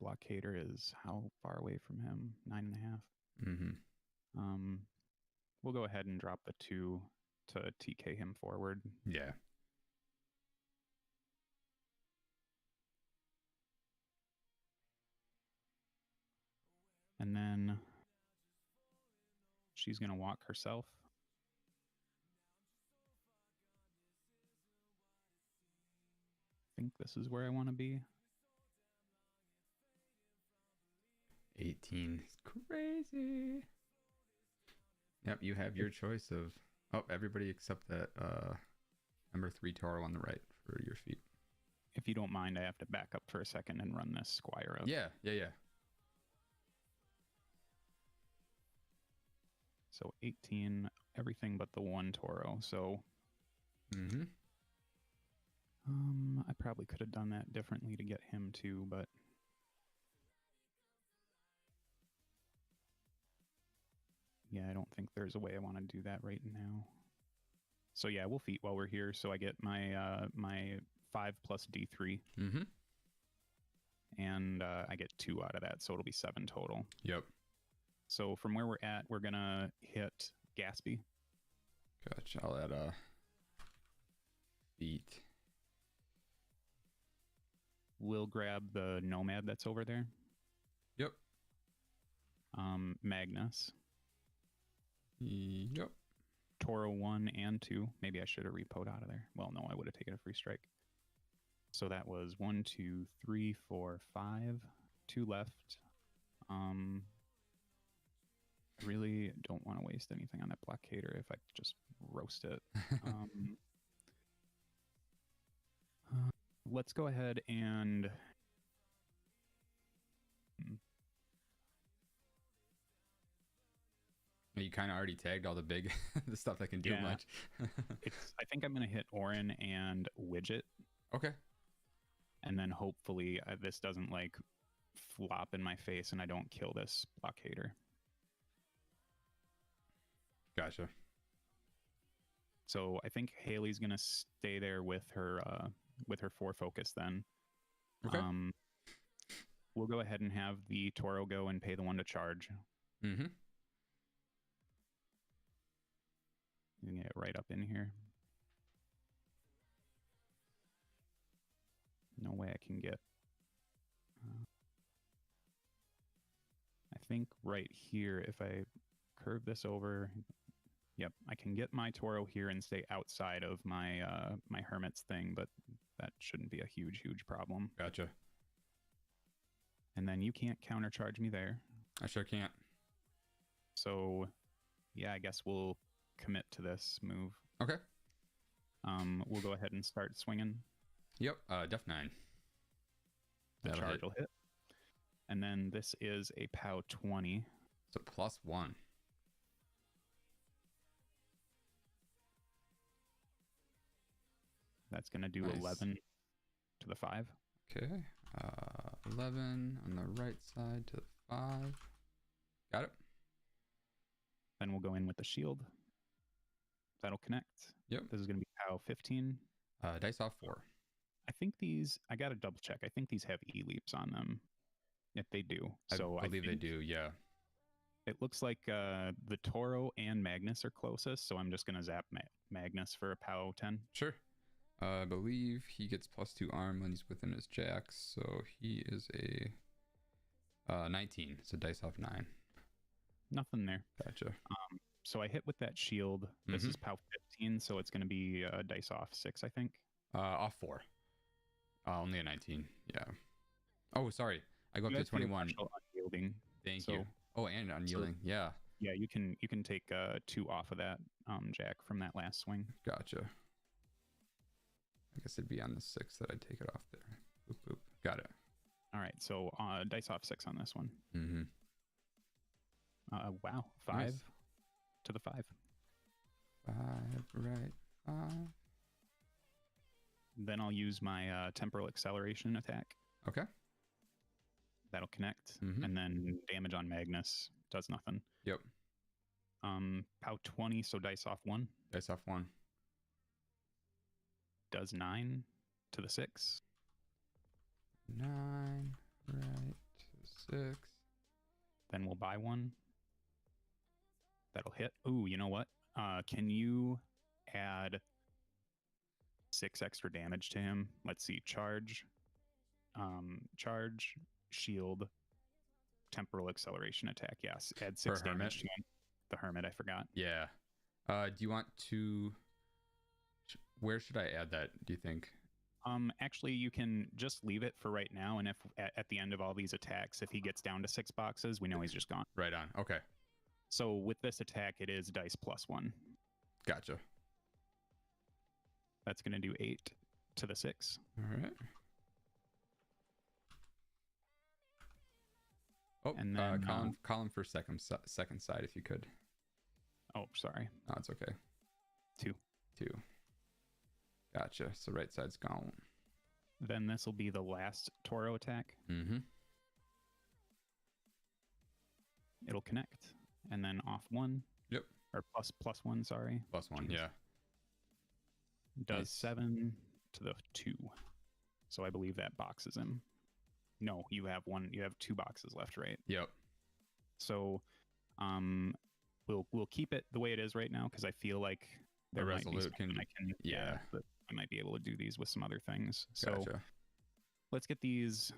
blockader is how far away from him? 9.5. Mm-hmm. We'll go ahead and drop the 2 to TK him forward. Yeah. And then she's going to walk herself. I think this is where I want to be. 18 is crazy. Yep, you have your choice of... Oh, everybody except that number 3 Toro on the right for your feet. If you don't mind, I have to back up for a second and run this Squire up. Yeah. So 18, everything but the 1 Toro. So I probably could have done that differently to get him too, but yeah, I don't think there's a way I want to do that right now. So yeah, we'll feat while we're here. So I get my my 5 plus D3. And I get 2 out of that, so it'll be 7 total. Yep. So from where we're at, we're gonna hit Gatsby. Gotcha. I'll add a feat. We'll grab the Nomad that's over there. Yep. Magnus. Yep. Toro 1 and 2. Maybe I should have repoed out of there. Well, no, I would have taken a free strike. So that was 1, 2, 3, 4, 5. 2 left. Really don't want to waste anything on that Blockader if I could just roast it. Let's go ahead and... You kind of already tagged all the big the stuff that can do much. I think I'm going to hit Orin and Widget. Okay. And then hopefully this doesn't like flop in my face and I don't kill this Blockader. Gotcha. So I think Haley's going to stay there with her 4 focus then. Okay. We'll go ahead and have the Toro go and pay the 1 to charge. You can get it right up in here. No way I can get... I think right here, if I curve this over... Yep, I can get my Toro here and stay outside of my my Hermit's thing, but that shouldn't be a huge problem. Gotcha. And then you can't countercharge me there. I sure can't. So, yeah, I guess we'll commit to this move. Okay. We'll go ahead and start swinging. Yep, def 9. The charge will hit. And then this is a POW 20. So +1. That's going to do nice. 11 to the 5. Okay. 11 on the right side to the 5. Got it. Then we'll go in with the shield. That'll connect. Yep. This is going to be POW 15. Dice off 4. I think these, I got to double check. I think these have E-leaps on them. If they do. So I believe they do, yeah. It looks like the Toro and Magnus are closest, so I'm just going to zap Magnus for a POW 10. Sure. I believe he gets +2 arm when he's within his jacks, so he is a 19, so dice off 9. Nothing there. Gotcha. So I hit with that shield. This is POW 15, so it's going to be dice off 6, I think. Off 4. Only a 19, yeah. Oh, sorry. I go up to 21. Unyielding. Thank you. Oh, and unyielding, yeah. Yeah, you can take 2 off of that jack from that last swing. Gotcha. I guess it'd be on the 6 that I'd take it off there. Boop, boop. Got it. All right, so dice off 6 on this one. Wow, 5 nice. To the 5. 5, right, 5. Then I'll use my temporal acceleration attack. Okay. That'll connect, and then damage on Magnus does nothing. Yep. POW 20, so dice off 1. Dice off 1. Does 9 to the 6. 9, right, to 6. Then we'll buy 1. That'll hit. Ooh, you know what? Can you add 6 extra damage to him? Let's see. Charge, shield, temporal acceleration attack. Yes, add 6 damage to him. The Hermit, I forgot. Yeah. Do you want to... Where should I add that, do you think? Actually, you can just leave it for right now, and if at the end of all these attacks, if he gets down to 6 boxes, we know he's just gone. Right on. Okay. So with this attack, it is dice plus 1. Gotcha. That's going to do 8 to the 6. All right. Oh, and then call him for second side if you could. Oh, sorry. No, it's okay. 2. Gotcha. So right side's gone. Then this will be the last Toro attack. Mm-hmm. It'll connect, and then off 1. Yep. Or plus 1. Sorry. Plus 1. Jeez. Yeah. Does nice. 7 to the 2. So I believe that boxes him. No, you have 1. You have 2 boxes left, right? Yep. So, we'll keep it the way it is right now because I feel like the Resolute can. but I might be able to do these with some other things. So gotcha. let's get these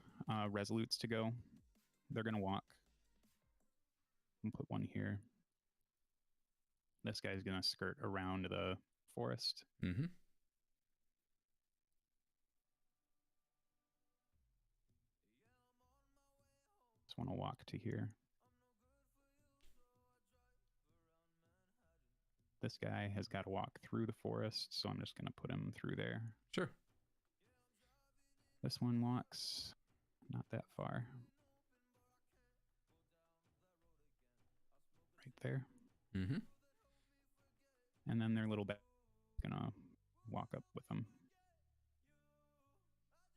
Resolutes to go. They're gonna walk. And put 1 here. This guy's gonna skirt around the forest. Mm-hmm. Just want to walk to here. This guy has got to walk through the forest, so I'm just going to put him through there. Sure. This one walks not that far. Right there. Mm-hmm. And then their little bat is going to walk up with them.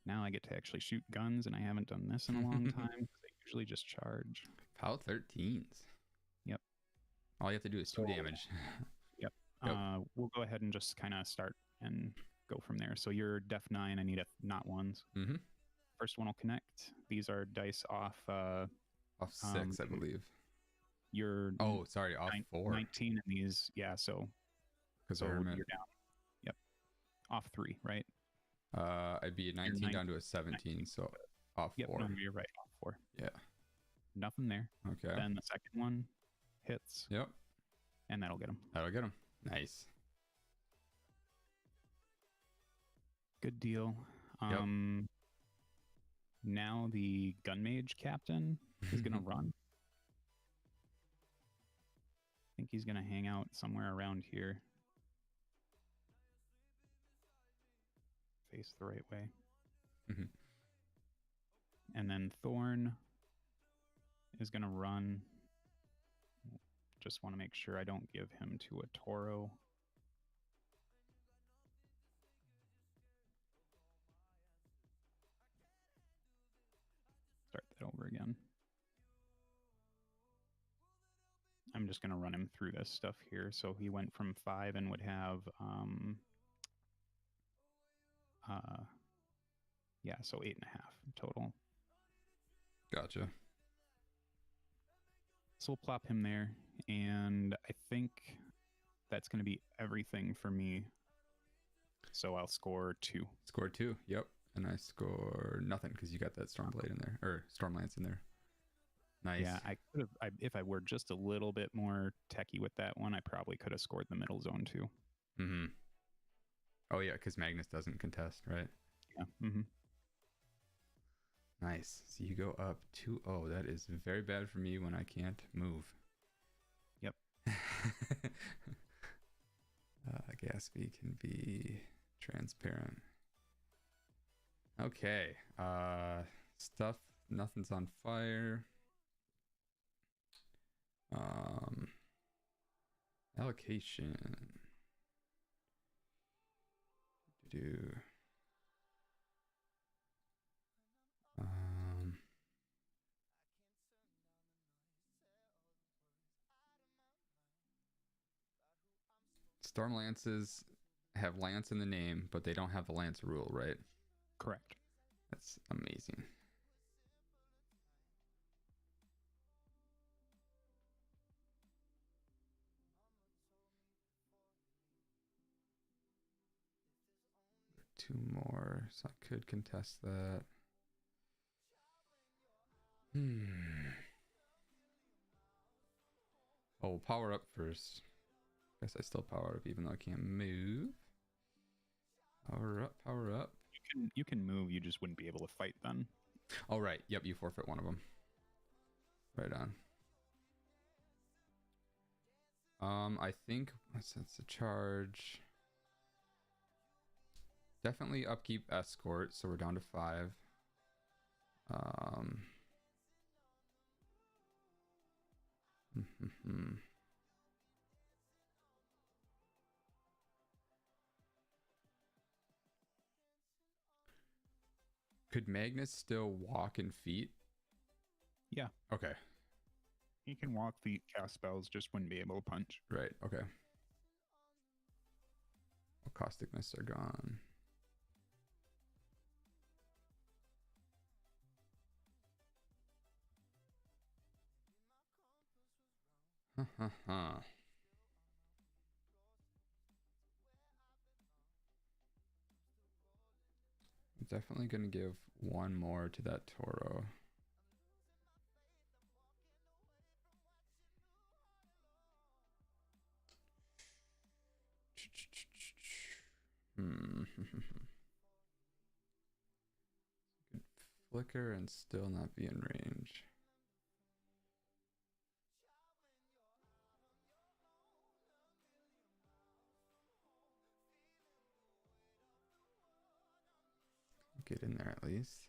Now I get to actually shoot guns, and I haven't done this in a long time. They usually just charge. POW 13s. Yep. All you have to do is 2 damage. Yep. Yep. We'll go ahead and just kind of start and go from there. So you're def 9. I need not 1s. Mm-hmm. First one will connect. These are dice off. Off 6, I believe. You're off 4. 19 in these. Yeah. So you're down. Yep. Off 3, right? I'd be 19 down to a 17, so off 4. No, you're right. Off 4. Yeah. Nothing there. Okay. Then the second one hits. Yep. And that'll get him. That'll get him. Nice. Good deal. Yep. Now the gun mage captain is gonna run. I think he's gonna hang out somewhere around here. Face the right way. Mm-hmm. And then Thorn is gonna run. Just want to make sure I don't give him to a Toro. Start that over again. I'm just going to run him through this stuff here. So he went from 5 and would have, so 8.5 total. Gotcha. So we'll plop him there, and I think that's going to be everything for me. So I'll score 2. Score 2, yep. And I score nothing because you got that Stormblade in there, or Stormlance in there. Nice. Yeah, I could have. If I were just a little bit more techie with that one, I probably could have scored the middle zone too. Mm-hmm. Oh yeah, because Magnus doesn't contest, right? Yeah. Mm-hmm. Nice. So you go up 2-0. That is very bad for me when I can't move. Yep. Gatsby can be transparent. Okay. Stuff. Nothing's on fire. Allocation. Storm Lances have Lance in the name, but they don't have the Lance rule, right? Correct. That's amazing. Two more, so I could contest that. Oh, power up first. Guess I still power up even though I can't move. Power up, power up. You can move, you just wouldn't be able to fight then. Oh, right. Yep, you forfeit one of them. Right on. I think that's a charge. Definitely upkeep escort, so we're down to 5. Could Magnus still walk in feet? Yeah. Okay. He can walk, feet, cast spells, just wouldn't be able to punch. Right, okay. Caustic Mists are gone. I'm definitely going to give one more to that Toro. Could flicker and still not be in range. Get in there at least.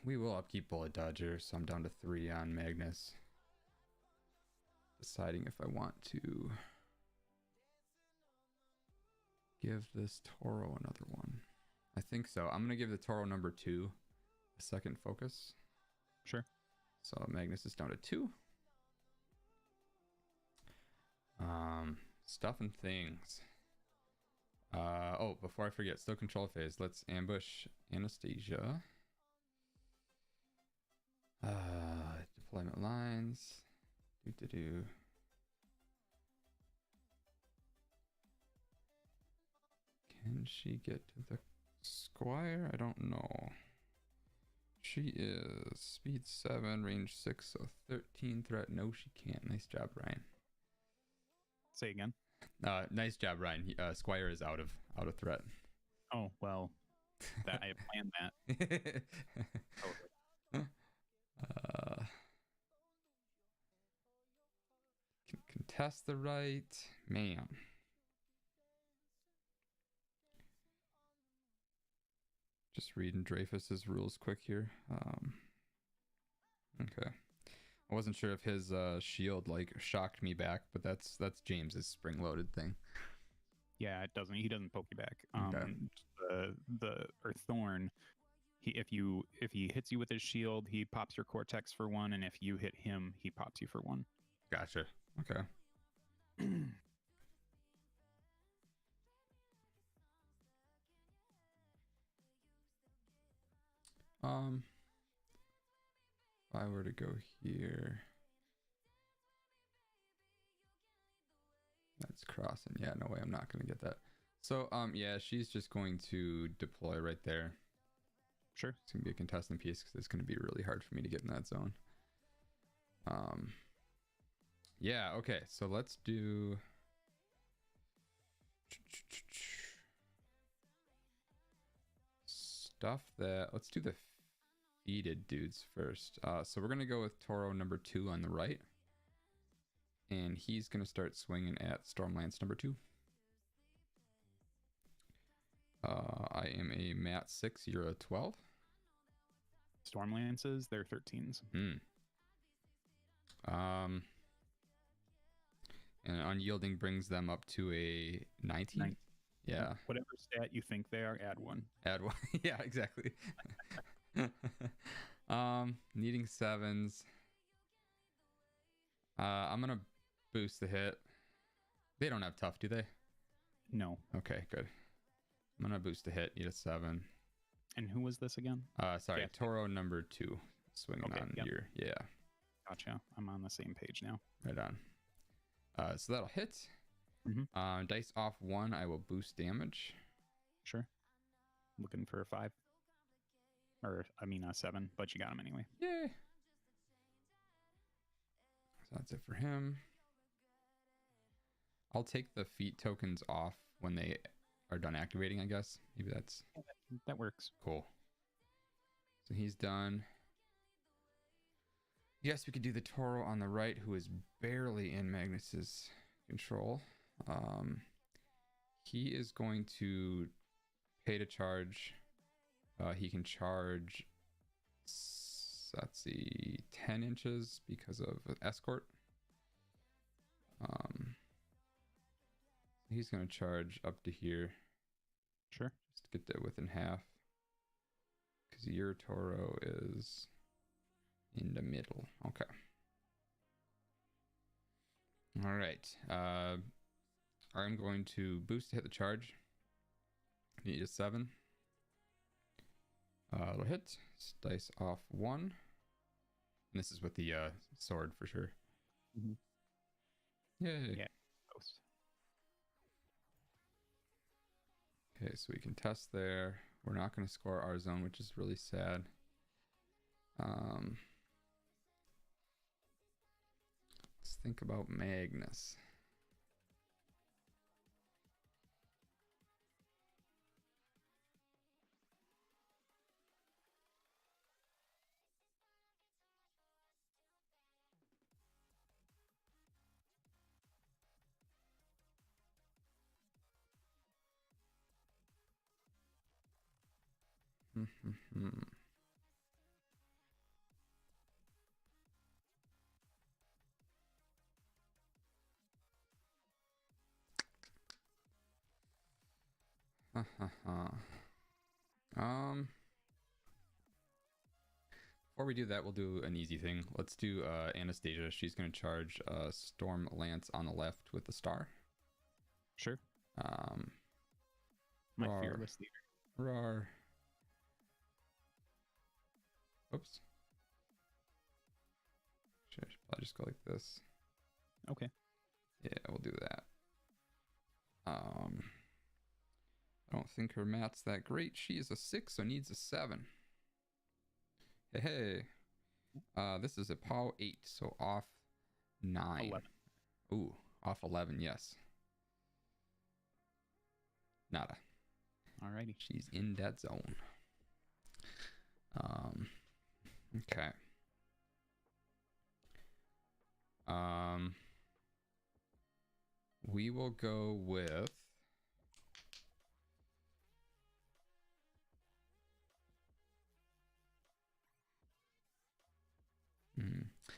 We will upkeep Bullet Dodger, so I'm down to 3 on Magnus. Deciding if I want to give this Toro another one. I think so. I'm gonna give the Toro number 2 a second focus. Sure. So Magnus is down to 2. Stuff and things. Oh, before I forget, still control phase. Let's ambush Anastasia. Deployment lines. Can she get to the Squire? I don't know. She is speed 7, range 6, so 13 threat. No, she can't. Nice job, Ryan. Say again. Nice job, Ryan. Squire is out of threat. Oh well, that I planned that. Can contest the right, man. Just reading Dreyfus's rules quick here. Okay. I wasn't sure if his shield like shocked me back, but that's James's spring-loaded thing. Yeah, it doesn't. He doesn't poke you back. Okay. Or Thorn. If he hits you with his shield, he pops your Cortex for 1, and if you hit him, he pops you for 1. Gotcha. Okay. If I were to go here, that's crossing. Yeah, no way, I'm not gonna get that. So yeah, she's just going to deploy right there. Sure. It's gonna be a contestant piece because it's gonna be really hard for me to get in that zone. Yeah, okay, so let's do stuff that, let's do the feeded dudes first. So we're gonna go with Toro number 2 on the right, and he's gonna start swinging at Stormlance number 2. I am a mat 6, you're a 12. Stormlances, they're 13s. And unyielding brings them up to a 19. Yeah. Whatever stat you think they are, add 1. Add 1. Yeah, exactly. Needing 7s. I'm gonna boost the hit. They don't have tough, do they? No. Okay, good. I'm gonna boost a hit. Need a 7. And who was this again? Sorry, Yeah. Toro number 2. Swinging on your Gotcha. I'm on the same page now. Right on. So that'll hit. Mm-hmm. Dice off 1. I will boost damage. Sure. Looking for a 5. Or, I mean, a 7, but you got him anyway. Yeah. So that's it for him. I'll take the feat tokens off when they are done activating, I guess. Maybe that's... That works. Cool. So he's done. Yes, we could do the Toro on the right, who is barely in Magnus's control. He is going to pay to charge. He can charge, let's see, 10 inches because of escort. He's going to charge up to here. Sure. Just to get that within half. Because your Toro is in the middle. Okay. All right. I'm going to boost to hit the charge. Need a 7. It'll hit. Dice off 1. And this is with the sword for sure. Mm-hmm. Yay. Yeah. Post. Okay, so we can test there. We're not going to score our zone, which is really sad. Let's think about Magnus. Before we do that, we'll do an easy thing. Let's do Anastasia. She's going to charge Storm Lance on the left with the star. Sure. My Roar. fearless leader. Roar. Oops. Should probably just go like this. Okay. Yeah, we'll do that. I don't think her mat's that great. She is a 6, so needs a 7. Hey. This is a POW 8, so off 9. 11. Ooh, off 11, yes. Nada. Alrighty. She's in that zone. Okay. We will go with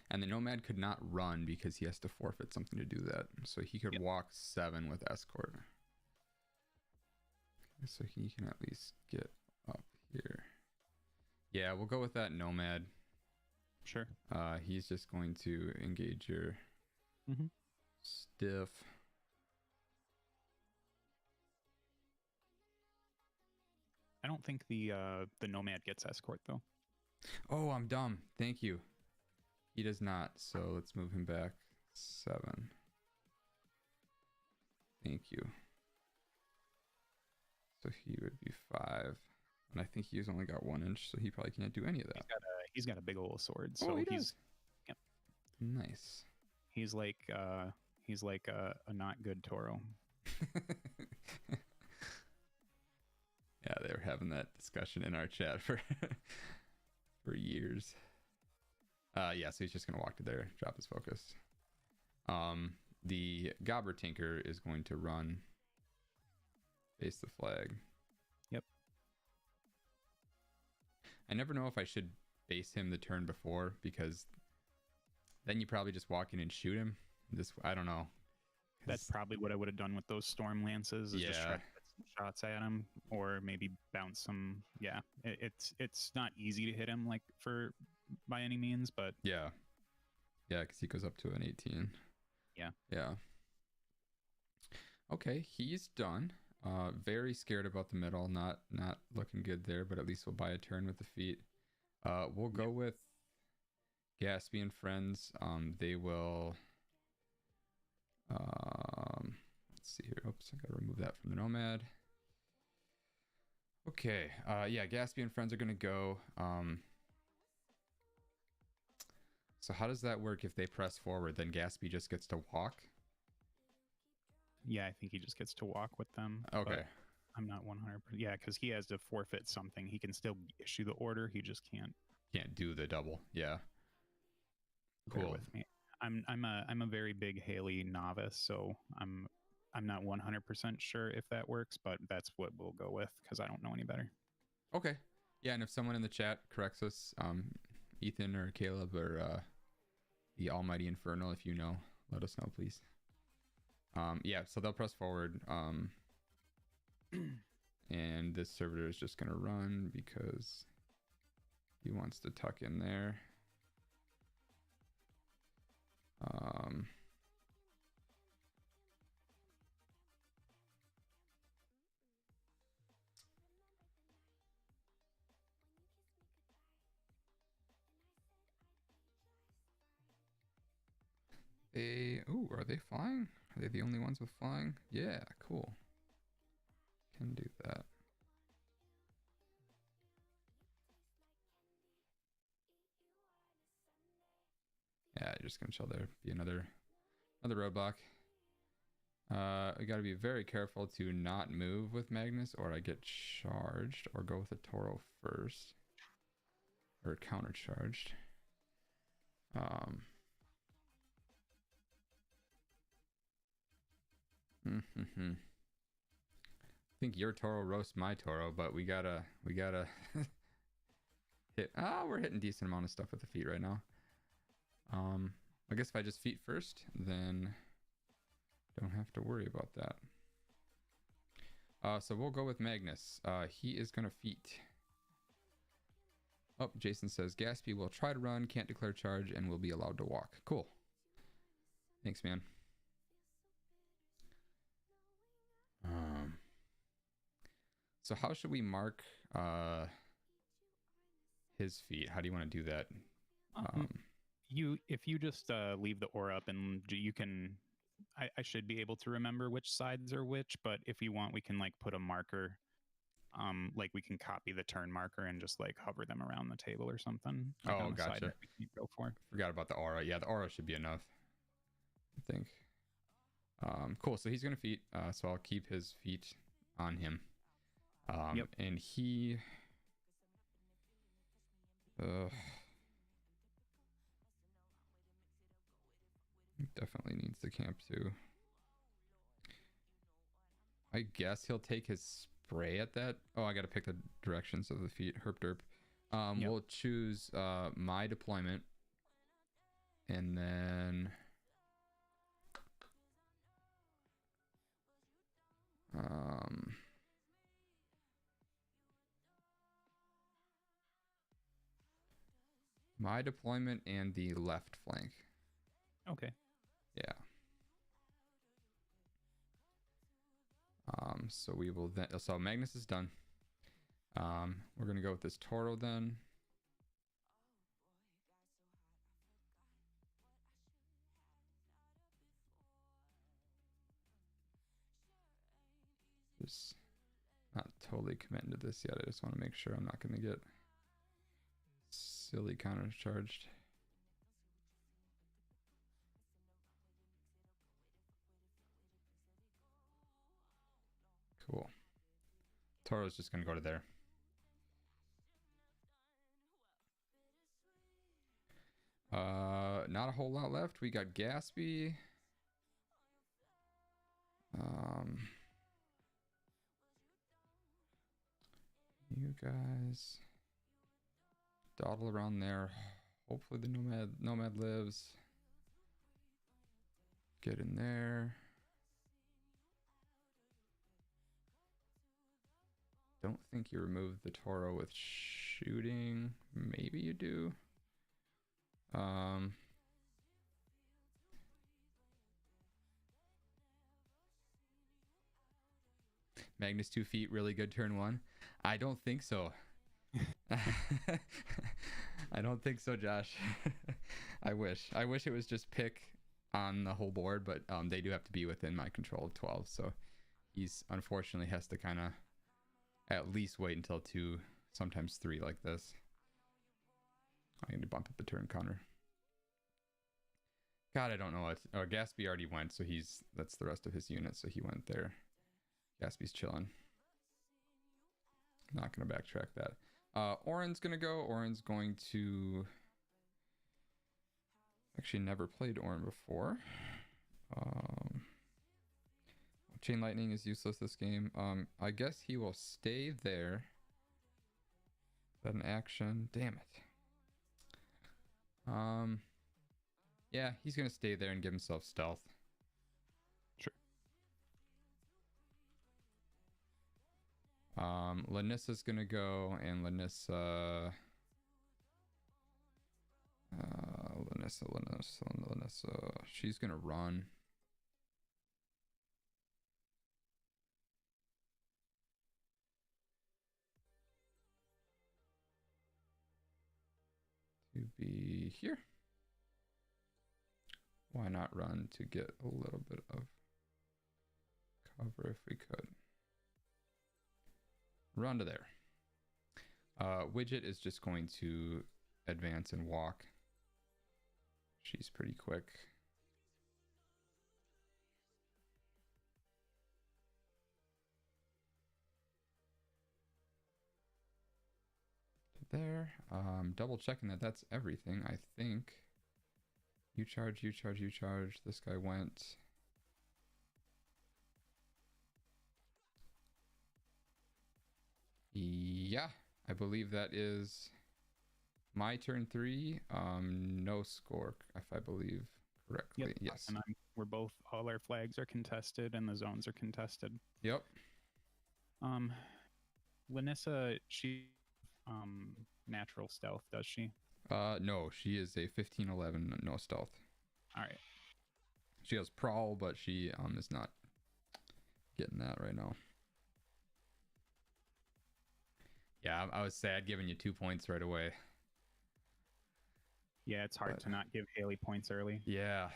and the Nomad could not run because he has to forfeit something to do that. So he could walk 7 with escort. So he can at least get up here. Yeah, we'll go with that Nomad. Sure. He's just going to engage your stiff. I don't think the Nomad gets escort though. Oh, I'm dumb. Thank you. He does not. So let's move him back 7. Thank you. So he would be 5. And I think he's only got 1 inch, so he probably can't do any of that. He's got a big old sword. So he he's does. Yep. Nice. He's like a not good Toro. Yeah, they were having that discussion in our chat for years. Yeah, so he's just gonna walk to there, drop his focus. The Gobber Tinker is going to run, face the flag. Yep. I never know if I should base him the turn before, because then you probably just walk in and shoot him. I don't know. That's probably what I would have done with those Storm Lances. Is just try to put some shots at him, or maybe bounce some. Yeah, it's not easy to hit him by any means, but yeah, because he goes up to an 18. Yeah. Okay, he's done. Very scared about the middle. Not looking good there, but at least we'll buy a turn with the feet. We'll go with Gatsby and friends. They will. Let's see here. Oops, I gotta remove that from the Nomad. Okay. Yeah, Gatsby and friends are gonna go. So how does that work if they press forward? Then Gatsby just gets to walk? Yeah, I think he just gets to walk with them. Okay. I'm not 100%. Yeah, because he has to forfeit something. He can still issue the order. He just can't do the double. Yeah. Bear Cool. with me. I'm a very big Haley novice, so I'm not 100% sure if that works, but that's what we'll go with because I don't know any better. Okay. Yeah, and if someone in the chat corrects us, Ethan or Caleb or the Almighty Infernal, if you know, let us know, please. Yeah, so they'll press forward. And this servitor is just going to run because he wants to tuck in there. Are they flying? Are they the only ones with flying? Yeah, cool. Can do that. Yeah, you're just gonna chill there. Be another roadblock. I gotta be very careful to not move with Magnus or I get charged, or go with a Toro first. Or counter charged. I think your Toro roasts my Toro, but we gotta hit. We're hitting decent amount of stuff with the feet right now. I guess if I just feet first, then don't have to worry about that. So we'll go with Magnus. He is gonna feet. Oh, Jason says Gatsby will try to run, can't declare charge, and will be allowed to walk. Cool. Thanks, man. So how should we mark his feet? How do you want to do that? If you just leave the aura up, and you can, I should be able to remember which sides are which, but if you want, we can like put a marker, like we can copy the turn marker and just like hover them around the table or something. Like on the side that we can go for. Forgot about the aura. Yeah, the aura should be enough, I think. Cool, so he's gonna feet, so I'll keep his feet on him. Yep. And he definitely needs the camp too. I guess he'll take his spray at that. Oh, I gotta pick the directions of the feet. Herp derp. Yep. We'll choose my deployment, and then my deployment and the left flank. Okay. Yeah. So we will then. So Magnus is done. We're gonna go with this Toro then. Just not totally committing to this yet. I just want to make sure I'm not gonna get silly counter charged. Cool. Toro's just gonna go to there. Not a whole lot left. We got Gatsby. You guys dawdle around there. Hopefully the nomad lives. Get in there. Don't think you removed the Toro with shooting. Maybe you do. Magnus 2 feet, really good turn 1. I don't think so. I don't think so, Josh. I wish it was just pick on the whole board, but they do have to be within my control of 12, so he's unfortunately has to kind of at least wait until 2, sometimes 3 like this. I need to bump up the turn counter. God, I don't know what. Oh, Gatsby already went, so that's the rest of his unit, so he went there. Gatsby's chilling. Not gonna backtrack that. Orin's gonna go. Orin's going to actually never played Orin before. Chain Lightning is useless this game. I guess he will stay there. Is that an action? Damn it. Yeah, he's gonna stay there and give himself stealth. Sure. Lanyssa gonna go, and Lanyssa, she's gonna run. To be here. Why not run to get a little bit of cover if we could? Run to there. Widget is just going to advance and walk. She's pretty quick. There. Double checking that that's everything, I think. You charge, you charge, you charge. This guy went. Yeah, I believe that is my turn 3. No score, if I believe correctly. Yep. Yes. And we're both, all our flags are contested and the zones are contested. Yep. Lanyssa, she natural stealth, does she? No, she is a 15-11, no stealth. All right. She has prowl, but she is not getting that right now. Yeah, I was sad giving you 2 points right away. Yeah, it's hard to not give Haley points early. Yeah.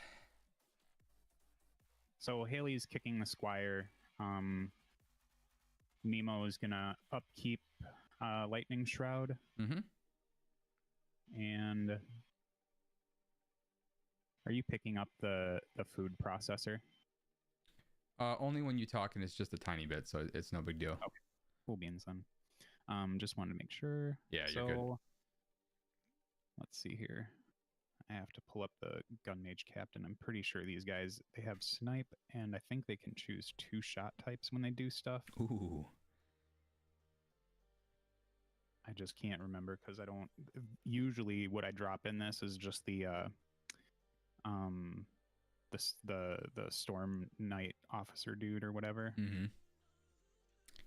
So Haley's kicking the Squire. Nemo is gonna upkeep Lightning Shroud. Mm-hmm. And are you picking up the food processor? Only when you talk, and it's just a tiny bit, so it's no big deal. Okay. Cool beans then. Just wanted to make sure. Yeah, you're good. Let's see here. I have to pull up the Gun Mage Captain. I'm pretty sure these guys, they have snipe, and I think they can choose 2 shot types when they do stuff. Ooh. I just can't remember because I don't. Usually, what I drop in this is just the Storm Knight officer dude or whatever. Mm-hmm.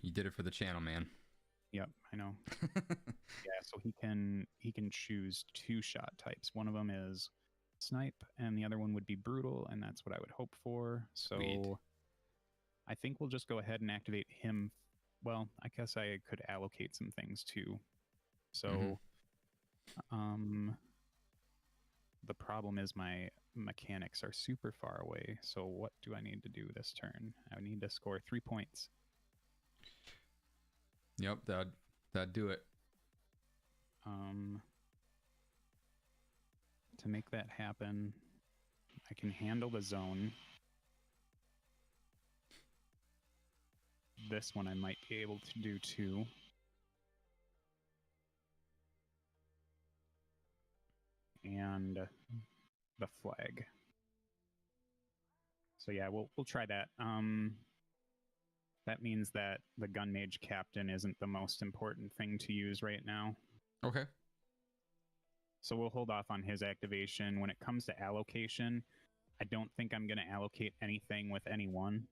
You did it for the channel, man. Yep, I know. Yeah, so he can choose 2 shot types. One of them is snipe, and the other one would be brutal, and that's what I would hope for. So Sweet. I think we'll just go ahead and activate him. Well, I guess I could allocate some things too. So, the problem is my mechanics are super far away. So what do I need to do this turn? I need to score 3 points. Yep, that'd do it. To make that happen, I can handle the zone. This one I might be able to do too. And the flag. So yeah, we'll try that. That means that the Gun Mage Captain isn't the most important thing to use right now. Okay. So we'll hold off on his activation. When it comes to allocation, I don't think I'm going to allocate anything with anyone.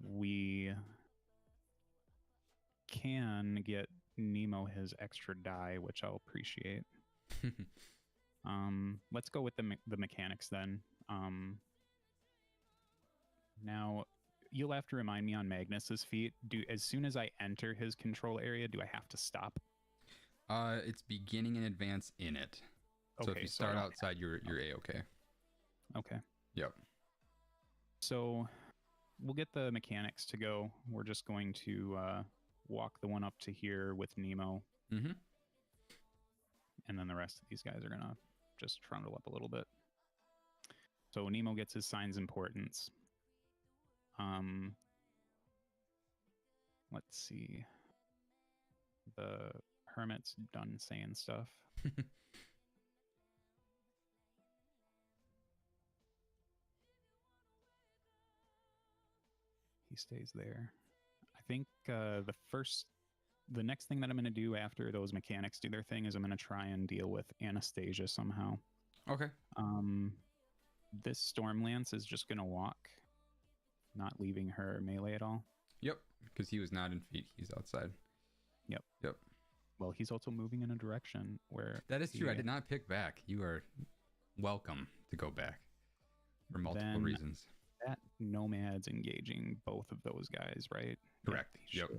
We can get Nemo his extra die, which I'll appreciate. Let's go with the mechanics then. Now, you'll have to remind me on Magnus's feat. As soon as I enter his control area, do I have to stop? It's beginning in advance in it. So if you start outside, you're A-okay. Okay. Yep. So we'll get the mechanics to go. We're just going to walk the one up to here with Nemo. Mm-hmm. And then the rest of these guys are going to just trundle up a little bit. So Nemo gets his Signs Importance. Let's see. The Hermit's done saying stuff. He stays there. I think the next thing that I'm going to do after those mechanics do their thing is I'm going to try and deal with Anastasia somehow. Okay. This Stormlance is just going to walk, not leaving her melee at all. Yep, because he was not in feet. He's outside. Yep. Well, he's also moving in a direction where... That is true. I did not pick back. You are welcome to go back for multiple reasons. That Nomad's engaging both of those guys, right? Correct. Yep.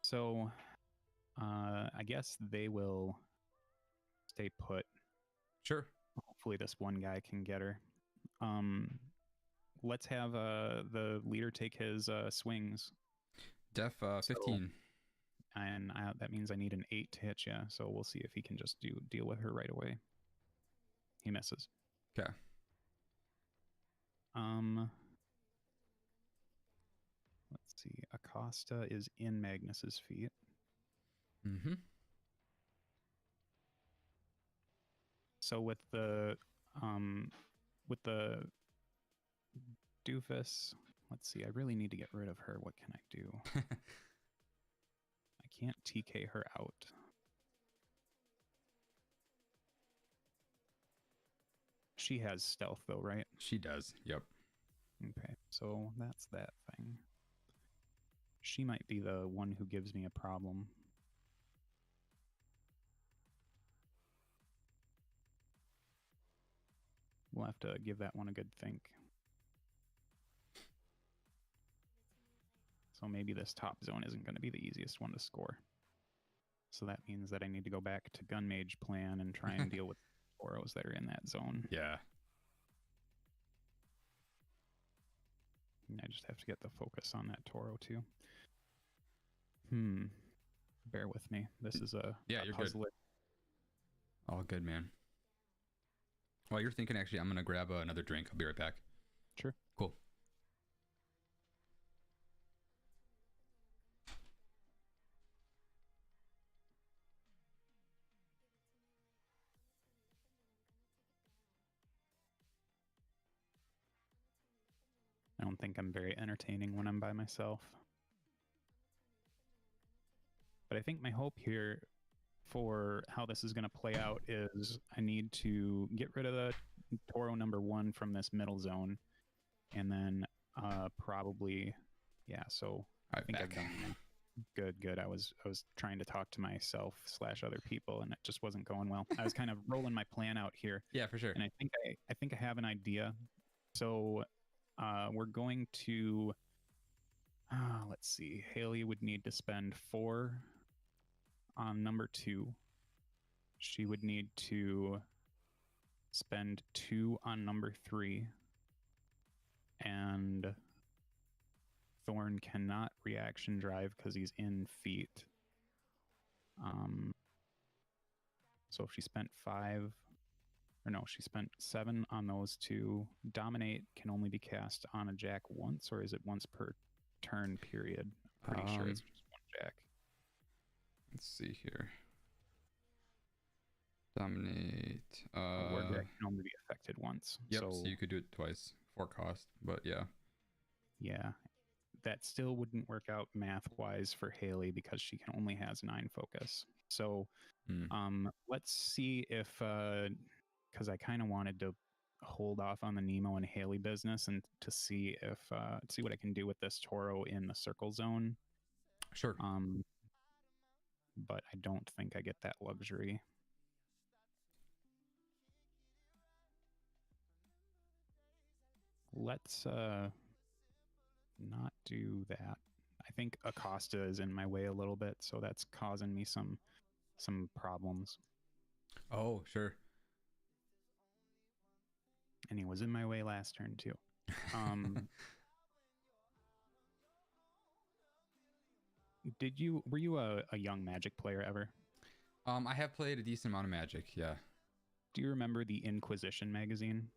So, I guess they will stay put. Sure. Hopefully this one guy can get her. Let's have the leader take his swings. Def 15. And that means I need an 8 to hit you. So we'll see if he can just deal with her right away. He misses. Okay. Let's see. Acosta is in Magnus's feet. Mm-hmm. So with the doofus, let's see. I really need to get rid of her. What can I do? I can't TK her out. She has stealth though, right? She does. Yep. Okay, so that's that thing. She might be the one who gives me a problem. We'll have to give that one a good think. So maybe this top zone isn't going to be the easiest one to score. So that means that I need to go back to Gun Mage plan and try and deal with Toros that are in that zone. Yeah. I just have to get the focus on that Toro too. Bear with me. This is a you're puzzler. Good. All good, man. While you're thinking, actually, I'm going to grab another drink. I'll be right back. Sure. Cool. I don't think I'm very entertaining when I'm by myself. But I think my hope here for how this is going to play out is I need to get rid of the Toro number 1 from this middle zone. And then probably, so I think I've done that. Good. I was trying to talk to myself / other people, and it just wasn't going well. I was kind of rolling my plan out here. Yeah, for sure. And I think I have an idea. So we're going to, let's see, Haley would need to spend 4 on number 2. She would need to spend 2 on number 3. And Thorn cannot reaction drive because he's in feet. So if she spent 5, or no, she spent 7 on those 2. Dominate can only be cast on a Jack once, or is it once per turn period? I'm pretty sure it's just 1 Jack. Let's see here. Dominate. Warjack can only be affected once. Yep, so you could do it twice for cost, but yeah. Yeah. That still wouldn't work out math-wise for Haley because she can only has 9 focus. So let's see if, because I kind of wanted to hold off on the Nemo and Haley business and to see if, see what I can do with this Toro in the circle zone. Sure. But I don't think I get that luxury. let's not do that. I think Acosta is in my way a little bit, so that's causing me some problems. Oh, sure. And he was in my way last turn too. Were you a young Magic player ever? I have played a decent amount of Magic, yeah. Do you remember the Inquisition magazine?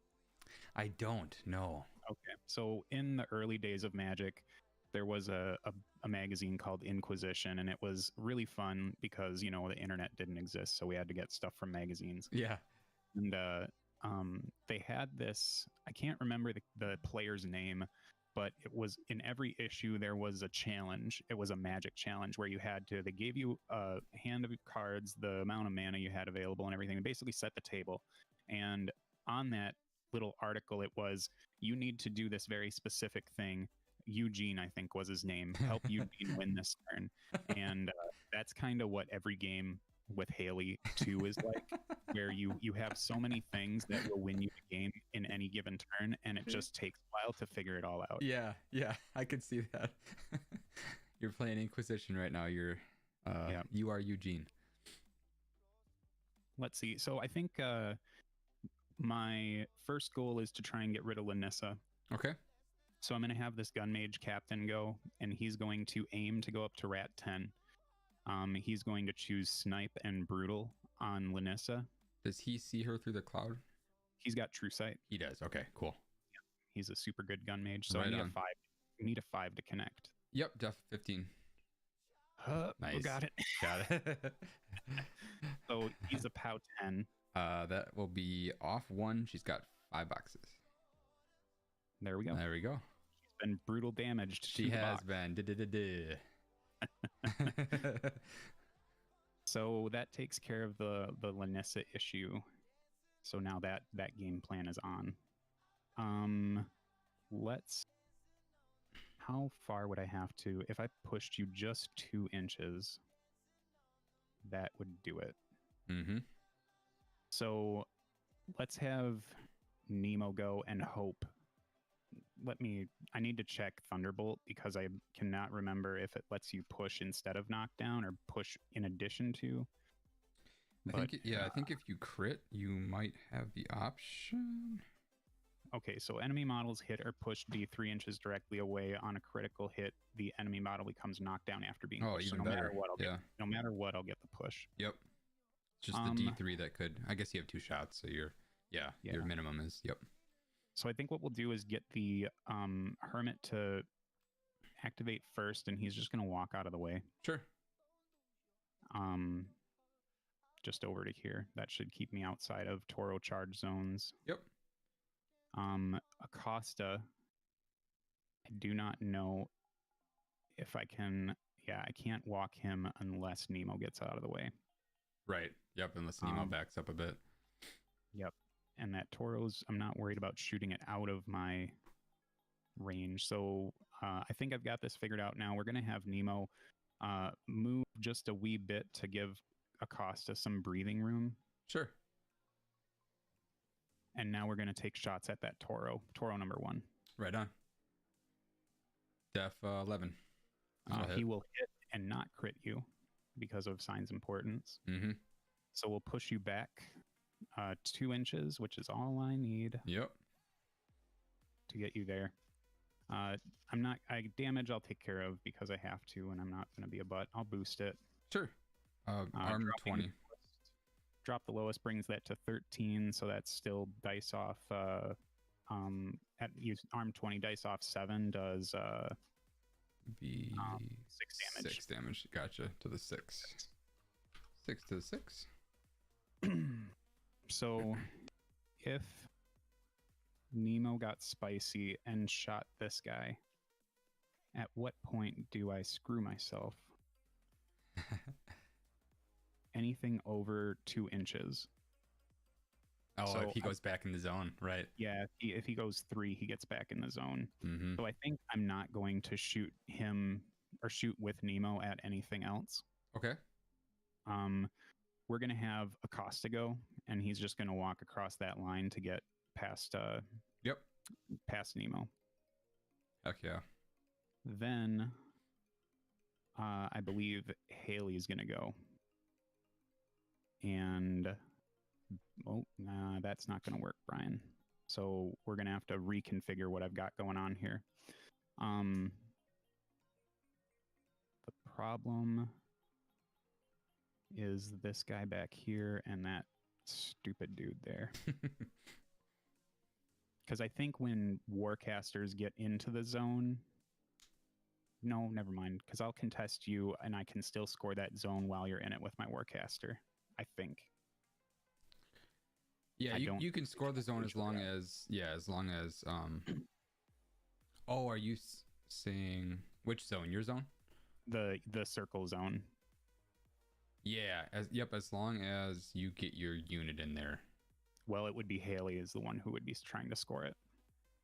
I don't, no. Okay, so in the early days of Magic, there was a magazine called Inquisition, and it was really fun because, you know, the internet didn't exist, so we had to get stuff from magazines. Yeah. And they had this, I can't remember the player's name, but it was in every issue there was a challenge. It was a Magic challenge where they gave you a hand of cards, the amount of mana you had available and everything, and basically set the table. And on that little article, it was, you need to do this very specific thing. Eugene, I think was his name, help Eugene win this turn. And that's kind of what every game with Haley2 is like, where you have so many things that will win you the game in any given turn, and it just takes a while to figure it all out. Yeah, I could see that. You're playing Inquisition right now. You are Eugene. Let's see. So I think my first goal is to try and get rid of Lanyssa. Okay. So I'm going to have this gun mage captain go, and he's going to aim to go up to Rat 10. He's going to choose Snipe and Brutal on Lanyssa. Does he see her through the cloud? He's got True Sight. He does. Okay, cool. Yeah. He's a super good gun mage. So right I need a 5. I need a 5 to connect. Yep, def 15. Nice. We got it. Got it. So he's a POW 10. That will be off 1. She's got 5 boxes. There we go. There we go. She's been brutal damaged. She has been. So that takes care of the Lanyssa issue. So now that game plan is on. How far would I have to? If I pushed you just 2 inches, that would do it. Mm-hmm. So let's have Nemo go and hope. I need to check Thunderbolt because I cannot remember if it lets you push instead of knockdown or push in addition to. I think if you crit, you might have the option. Okay, so enemy models hit or push D3 inches directly away. On a critical hit, the enemy model becomes knocked down after being pushed. Even so better. No matter what, I'll get the push. Yep. It's just the D3 that could. I guess you have 2 shots, so your minimum is. Yep. So I think what we'll do is get the Hermit to activate first, and he's just going to walk out of the way. Sure. Just over to here. That should keep me outside of Toro charge zones. Yep. Acosta, I do not know if I can. Yeah, I can't walk him unless Nemo gets out of the way. Right. Yep. Unless Nemo backs up a bit. Yep. And that Toro's, I'm not worried about shooting it out of my range. So I think I've got this figured out now. We're going to have Nemo move just a wee bit to give Acosta some breathing room. Sure. And now we're going to take shots at that Toro number 1. Right on. Def 11. He will hit and not crit you because of Sign's Importance. Mm-hmm. So we'll push you back 2 inches, which is all I need. Yep. To get you there. Damage I'll take care of because I have to, and I'm not going to be a butt. I'll boost it. Sure. Arm 20. Drop the lowest brings that to 13, so that's still dice off. Arm 20 dice off 7 does 6 damage. 6 damage. Gotcha. To the 6. 6 to the 6. So if Nemo got spicy and shot this guy, at what point do I screw myself? Anything over 2 inches. Oh, so if he goes back in the zone, right? Yeah, if he goes 3, he gets back in the zone. Mm-hmm. So I think I'm not going to shoot him or shoot with Nemo at anything else. Okay. We're going to have Acosta go, and he's just going to walk across that line to get past Yep. past Nemo. Heck yeah. Then I believe Haley's gonna go. And that's not gonna work, Brian. So we're gonna have to reconfigure what I've got going on here. The problem is this guy back here and that stupid dude there. Because I think when Warcasters get into the zone, no, never mind. Because I'll contest you and I can still score that zone while you're in it with my Warcaster, I think. Yeah, you can score the zone as long as oh, are you saying which zone? Your zone? The circle zone. Yeah, as long as you get your unit in there. Well, it would be Haley is the one who would be trying to score it.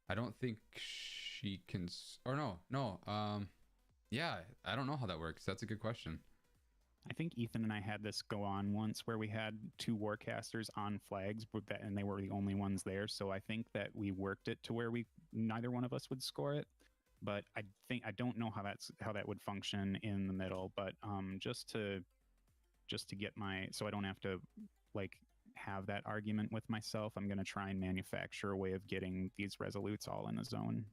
I don't think she can, or no. Yeah, I don't know how that works. That's a good question. I think Ethan and I had this go on once where we had 2 Warcasters on flags, and they were the only ones there. So I think that we worked it to where neither one of us would score it. But I don't know how that would function in the middle. But just to get so I don't have to have that argument with myself, I'm going to try and manufacture a way of getting these Resolutes all in the zone.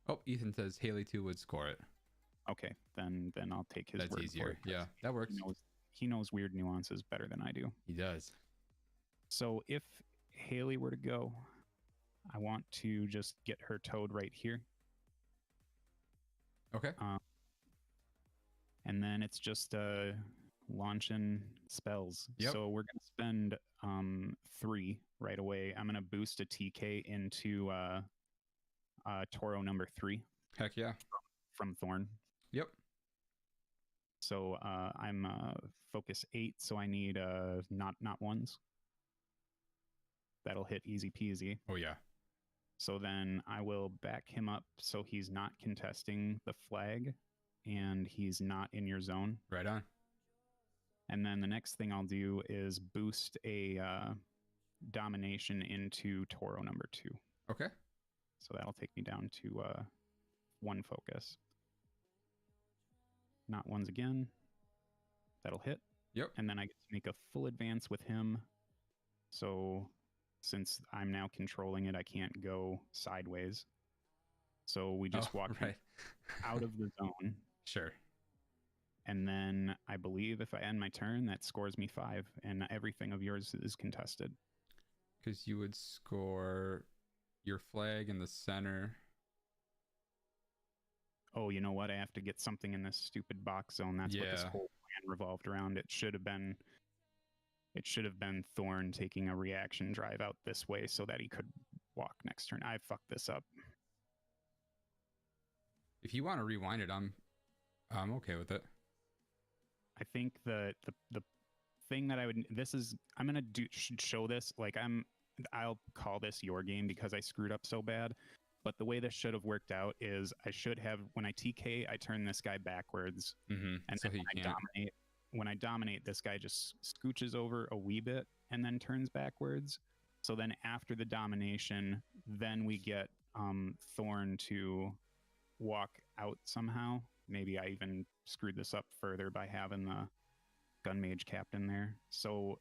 Oh, Ethan says Haley2 would score it. Okay, then I'll take his word. That's easier. For it. Yeah, that works. He knows weird nuances better than I do. He does. So if Haley were to go, I want to just get her towed right here. Okay. And then it's just launching spells. Yep. So we're going to spend 3 right away. I'm going to boost a TK into Toro number 3. Heck yeah. From Thorn. Yep. So I'm focus 8, so I need not ones. That'll hit easy peasy. Oh yeah. So then I will back him up so he's not contesting the flag and he's not in your zone. Right on. And then the next thing I'll do is boost a domination into Toro number 2. Okay. So that'll take me down to 1 focus. Not ones again. That'll hit. Yep. And then I get to make a full advance with him. So since I'm now controlling it, I can't go sideways. So we just walk out of the zone. Sure. And then I believe if I end my turn, that scores me 5, and everything of yours is contested. Because you would score your flag in the center. Oh, you know what? I have to get something in this stupid box zone. That's what this whole plan revolved around. It should have been Thorn taking a reaction drive out this way so that he could walk next turn. I fucked this up. If you want to rewind it, I'm okay with it. I think the thing that I'm gonna show this I'll call this your game because I screwed up so bad. But the way this should have worked out is I should have, when I TK, I turn this guy backwards. Mm-hmm. And so then when I dominate, this guy just scooches over a wee bit and then turns backwards. So then after the domination, then we get Thorn to walk out somehow. Maybe I even screwed this up further by having the gun mage captain there. So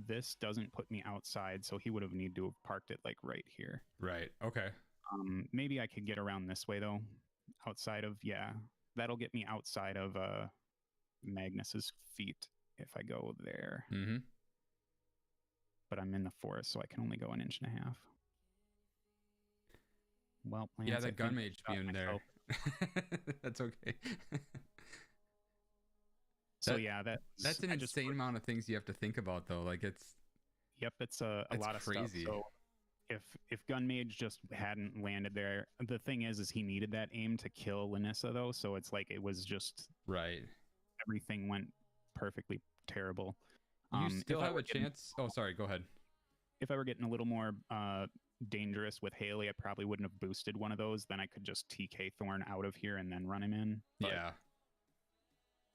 this doesn't put me outside, so he would have needed to have parked it right here. Right. Okay. Maybe I could get around this way though. Outside of that'll get me outside of Magnus's feet if I go there. Mm-hmm. But I'm in the forest, so I can only go 1.5 inches. Well, Lance, the gun mage being there. That's okay. So that's an insane amount of things you have to think about though. It's a lot of crazy. Stuff. So if gun mage just hadn't landed there, the thing is he needed that aim to kill Lanyssa though. So it's it was just everything went perfectly terrible. You still have a chance. Oh, sorry. Go ahead. If I were getting a little more dangerous with Haley, I probably wouldn't have boosted one of those. Then I could just TK Thorn out of here and then run him in. But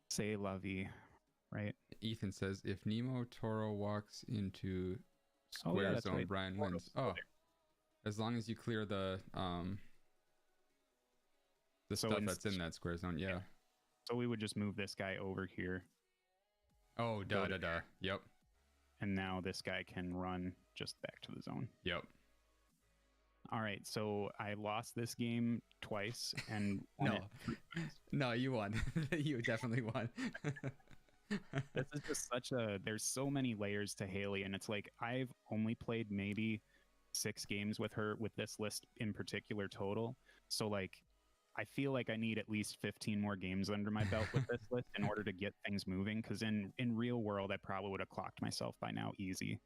say la vie, right? Ethan says, if Nemo Toro walks into Square zone, Brian wins. Oh, as long as you clear the So stuff that's in that square zone. Yeah. So we would just move this guy over here. Oh, da. Yep. And now this guy can run just back to the zone. Yep. All right, so I lost this game twice and no, you won. You definitely won. This is just there's so many layers to Haley, and it's like I've only played maybe 6 games with her with this list in particular total. So like I feel like I need at least 15 more games under my belt with this list in order to get things moving, because in real world I probably would have clocked myself by now easy.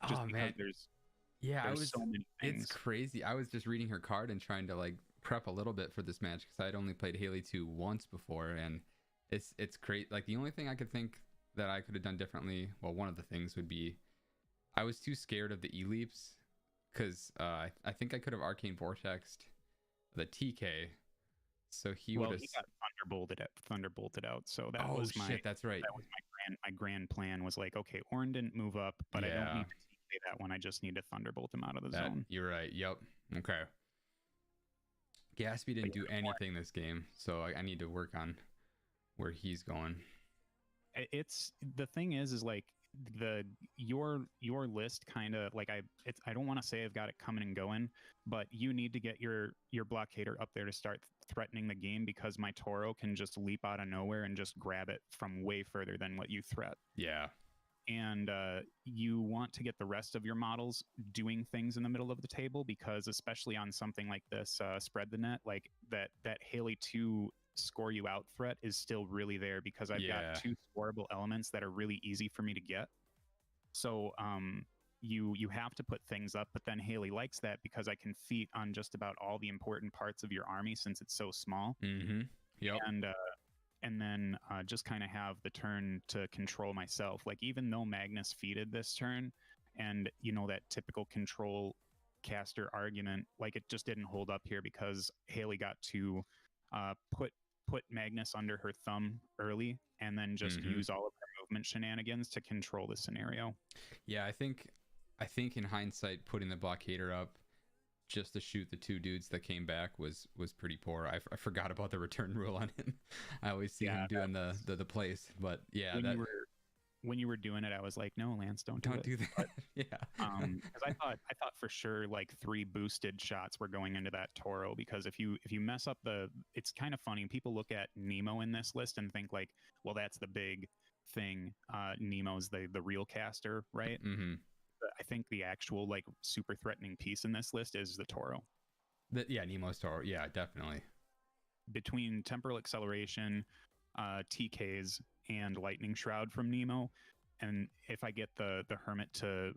Just because there's so many things. It's crazy. I was just reading her card and trying to like prep a little bit for this match because I'd only played Haley2 once before, and it's great. Like the only thing I could think that I could have done differently, well, one of the things would be I was too scared of the E-leaps because I think I could have Arcane Vortexed the TK, so he would have. He got thunderbolted out. So that was that's right. That was my grand plan was like, okay, Orin didn't move up, but I don't need to TK that one. I just need to thunderbolt him out of the zone. You're right. Yep. Okay. Gatsby didn't do anything this game, so I need to work on where he's going. It's the thing is like your list kind of like I don't want to say I've got it coming and going, but you need to get your blockader up there to start threatening the game, because my Toro can just leap out of nowhere and just grab it from way further than what you threat. Yeah. And you want to get the rest of your models doing things in the middle of the table, because especially on something like this, spread the net, like that Haley2 score you out threat is still really there, because I've got 2 scoreable elements that are really easy for me to get. So you have to put things up, but then Haley likes that because I can feat on just about all the important parts of your army since it's so small. Mm-hmm. Yep. And then just kind of have the turn to control myself. Like even though Magnus feated this turn, and you know that typical control caster argument, like it just didn't hold up here because Haley got to put Magnus under her thumb early and then just use all of her movement shenanigans to control the scenario. Yeah, I think in hindsight, putting the blockader up just to shoot the 2 dudes that came back was pretty poor. I forgot about the return rule on him. I always see him doing the place, but yeah, when you were doing it, I was like, no, Lance, don't do that. But, yeah. Because I thought for sure like 3 boosted shots were going into that Toro, because if you mess up it's kind of funny. People look at Nemo in this list and think like, well, that's the big thing. Nemo's the real caster, right? Mm-hmm. I think the actual like super threatening piece in this list is the Toro. Nemo's Toro. Yeah, definitely. Between Temporal Acceleration, TKs, and Lightning Shroud from Nemo, and if I get the Hermit to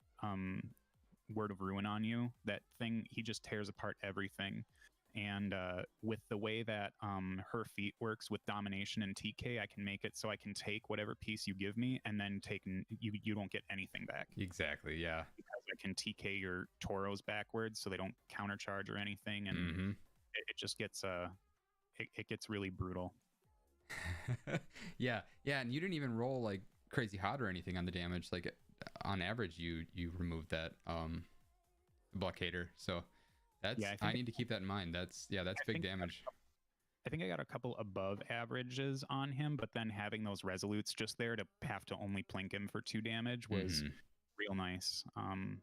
Word of Ruin on you, that thing, he just tears apart everything. And with the way that her feat works with domination and TK, I can make it so I can take whatever piece you give me and then you don't get anything back. Exactly, yeah. Because I can TK your Toros backwards so they don't countercharge or anything, and it just gets it gets really brutal. yeah, and you didn't even roll like crazy hot or anything on the damage. Like on average, you removed that blockader, so. I need to keep that in mind. That's big damage. I think I got a couple above averages on him, but then having those Resolutes just there to have to only plink him for 2 damage was real nice.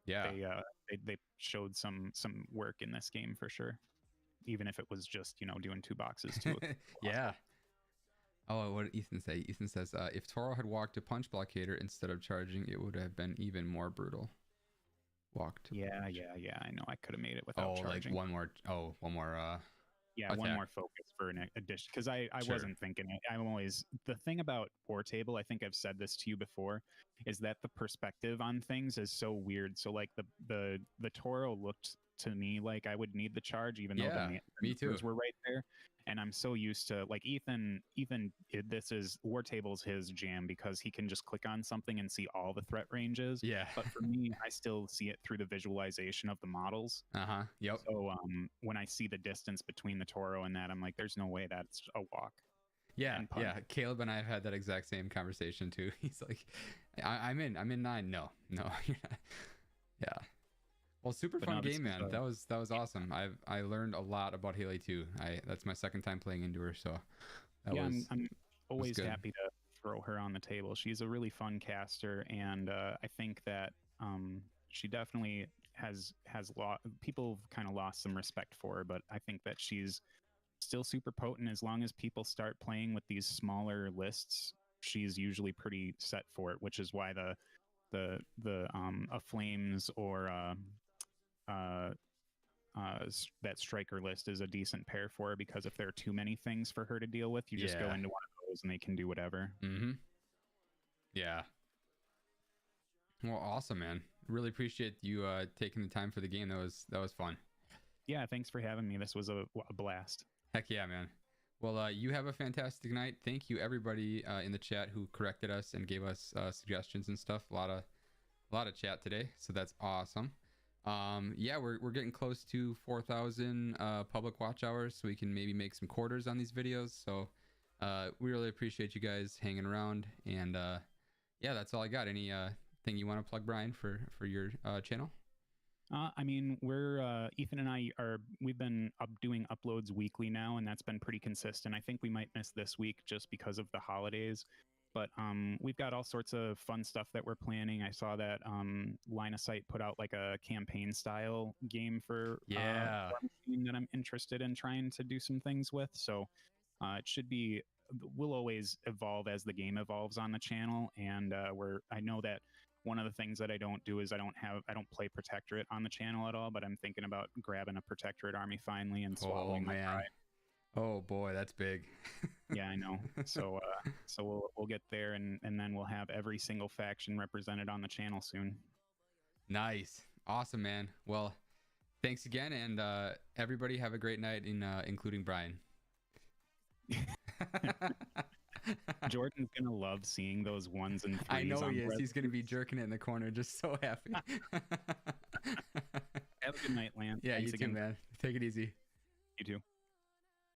They showed some work in this game for sure, even if it was just doing 2 boxes too. Yeah. Oh, what did Ethan say? Ethan says if Toro had walked to punch blockader instead of charging, it would have been even more brutal. Walked. Yeah. I know I could have made it without charging. Like one more. Yeah, one more focus for an addition, because I wasn't thinking it. I'm always, the thing about War Table, I think I've said this to you before, is that the perspective on things is so weird. So like the Toro looked to me like I would need the charge, even though the numbers were right there. And I'm so used to like Ethan, this is War Table's his jam because he can just click on something and see all the threat ranges. Yeah. But for me, I still see it through the visualization of the models. Yep. So when I see the distance between the Toro and that, I'm like, there's no way that's a walk. Yeah. Caleb and I have had that exact same conversation too. He's like, I'm in 9. No, you're not. Yeah. Well, super But fun no, this game, man. was, That was awesome. I learned a lot about Haley2. That's my second time playing into her, so I'm always good. happy to throw her on the table. She's a really fun caster, and I think that she definitely has people kind of lost some respect for her, but I think that she's still super potent as long as people start playing with these smaller lists. She's usually pretty set for it, which is why the flames or that striker list is a decent pair for her, because if there are too many things for her to deal with, you just go into one of those and they can do whatever. Yeah. Well, awesome, man. Really appreciate you taking the time for the game. That was fun. Yeah, thanks for having me. This was a blast. Heck yeah, man. Well, you have a fantastic night. Thank you, everybody in the chat who corrected us and gave us suggestions and stuff. A lot of chat today, so that's awesome. Yeah, we're getting close to 4,000 public watch hours, so we can maybe make some quarters on these videos. So we really appreciate you guys hanging around. And yeah, that's all I got. Any thing you want to plug, Brian, for your channel? I mean, we're Ethan and we've been doing uploads weekly now, and that's been pretty consistent. I think we might miss this week just because of the holidays, but we've got all sorts of fun stuff that we're planning. I saw that Lanyssa put out like a campaign style game for War Machine that I'm interested in trying to do some things with. So it should be. We'll always evolve as the game evolves on the channel, and I know that. One of the things that I don't do is I don't play Protectorate on the channel at all, but I'm thinking about grabbing a Protectorate army finally and swallowing my pride. Oh boy, that's big. Yeah, I know. So we'll get there, and then we'll have every single faction represented on the channel soon. Nice. Awesome, man. Well, thanks again, and everybody have a great night, including Brian. Jordan's gonna love seeing those 1s and 3s. I know he is. He's gonna be jerking it in the corner, just so happy. Have a good night, Lance. Yeah, Thanks you too, man. Take it easy. You too.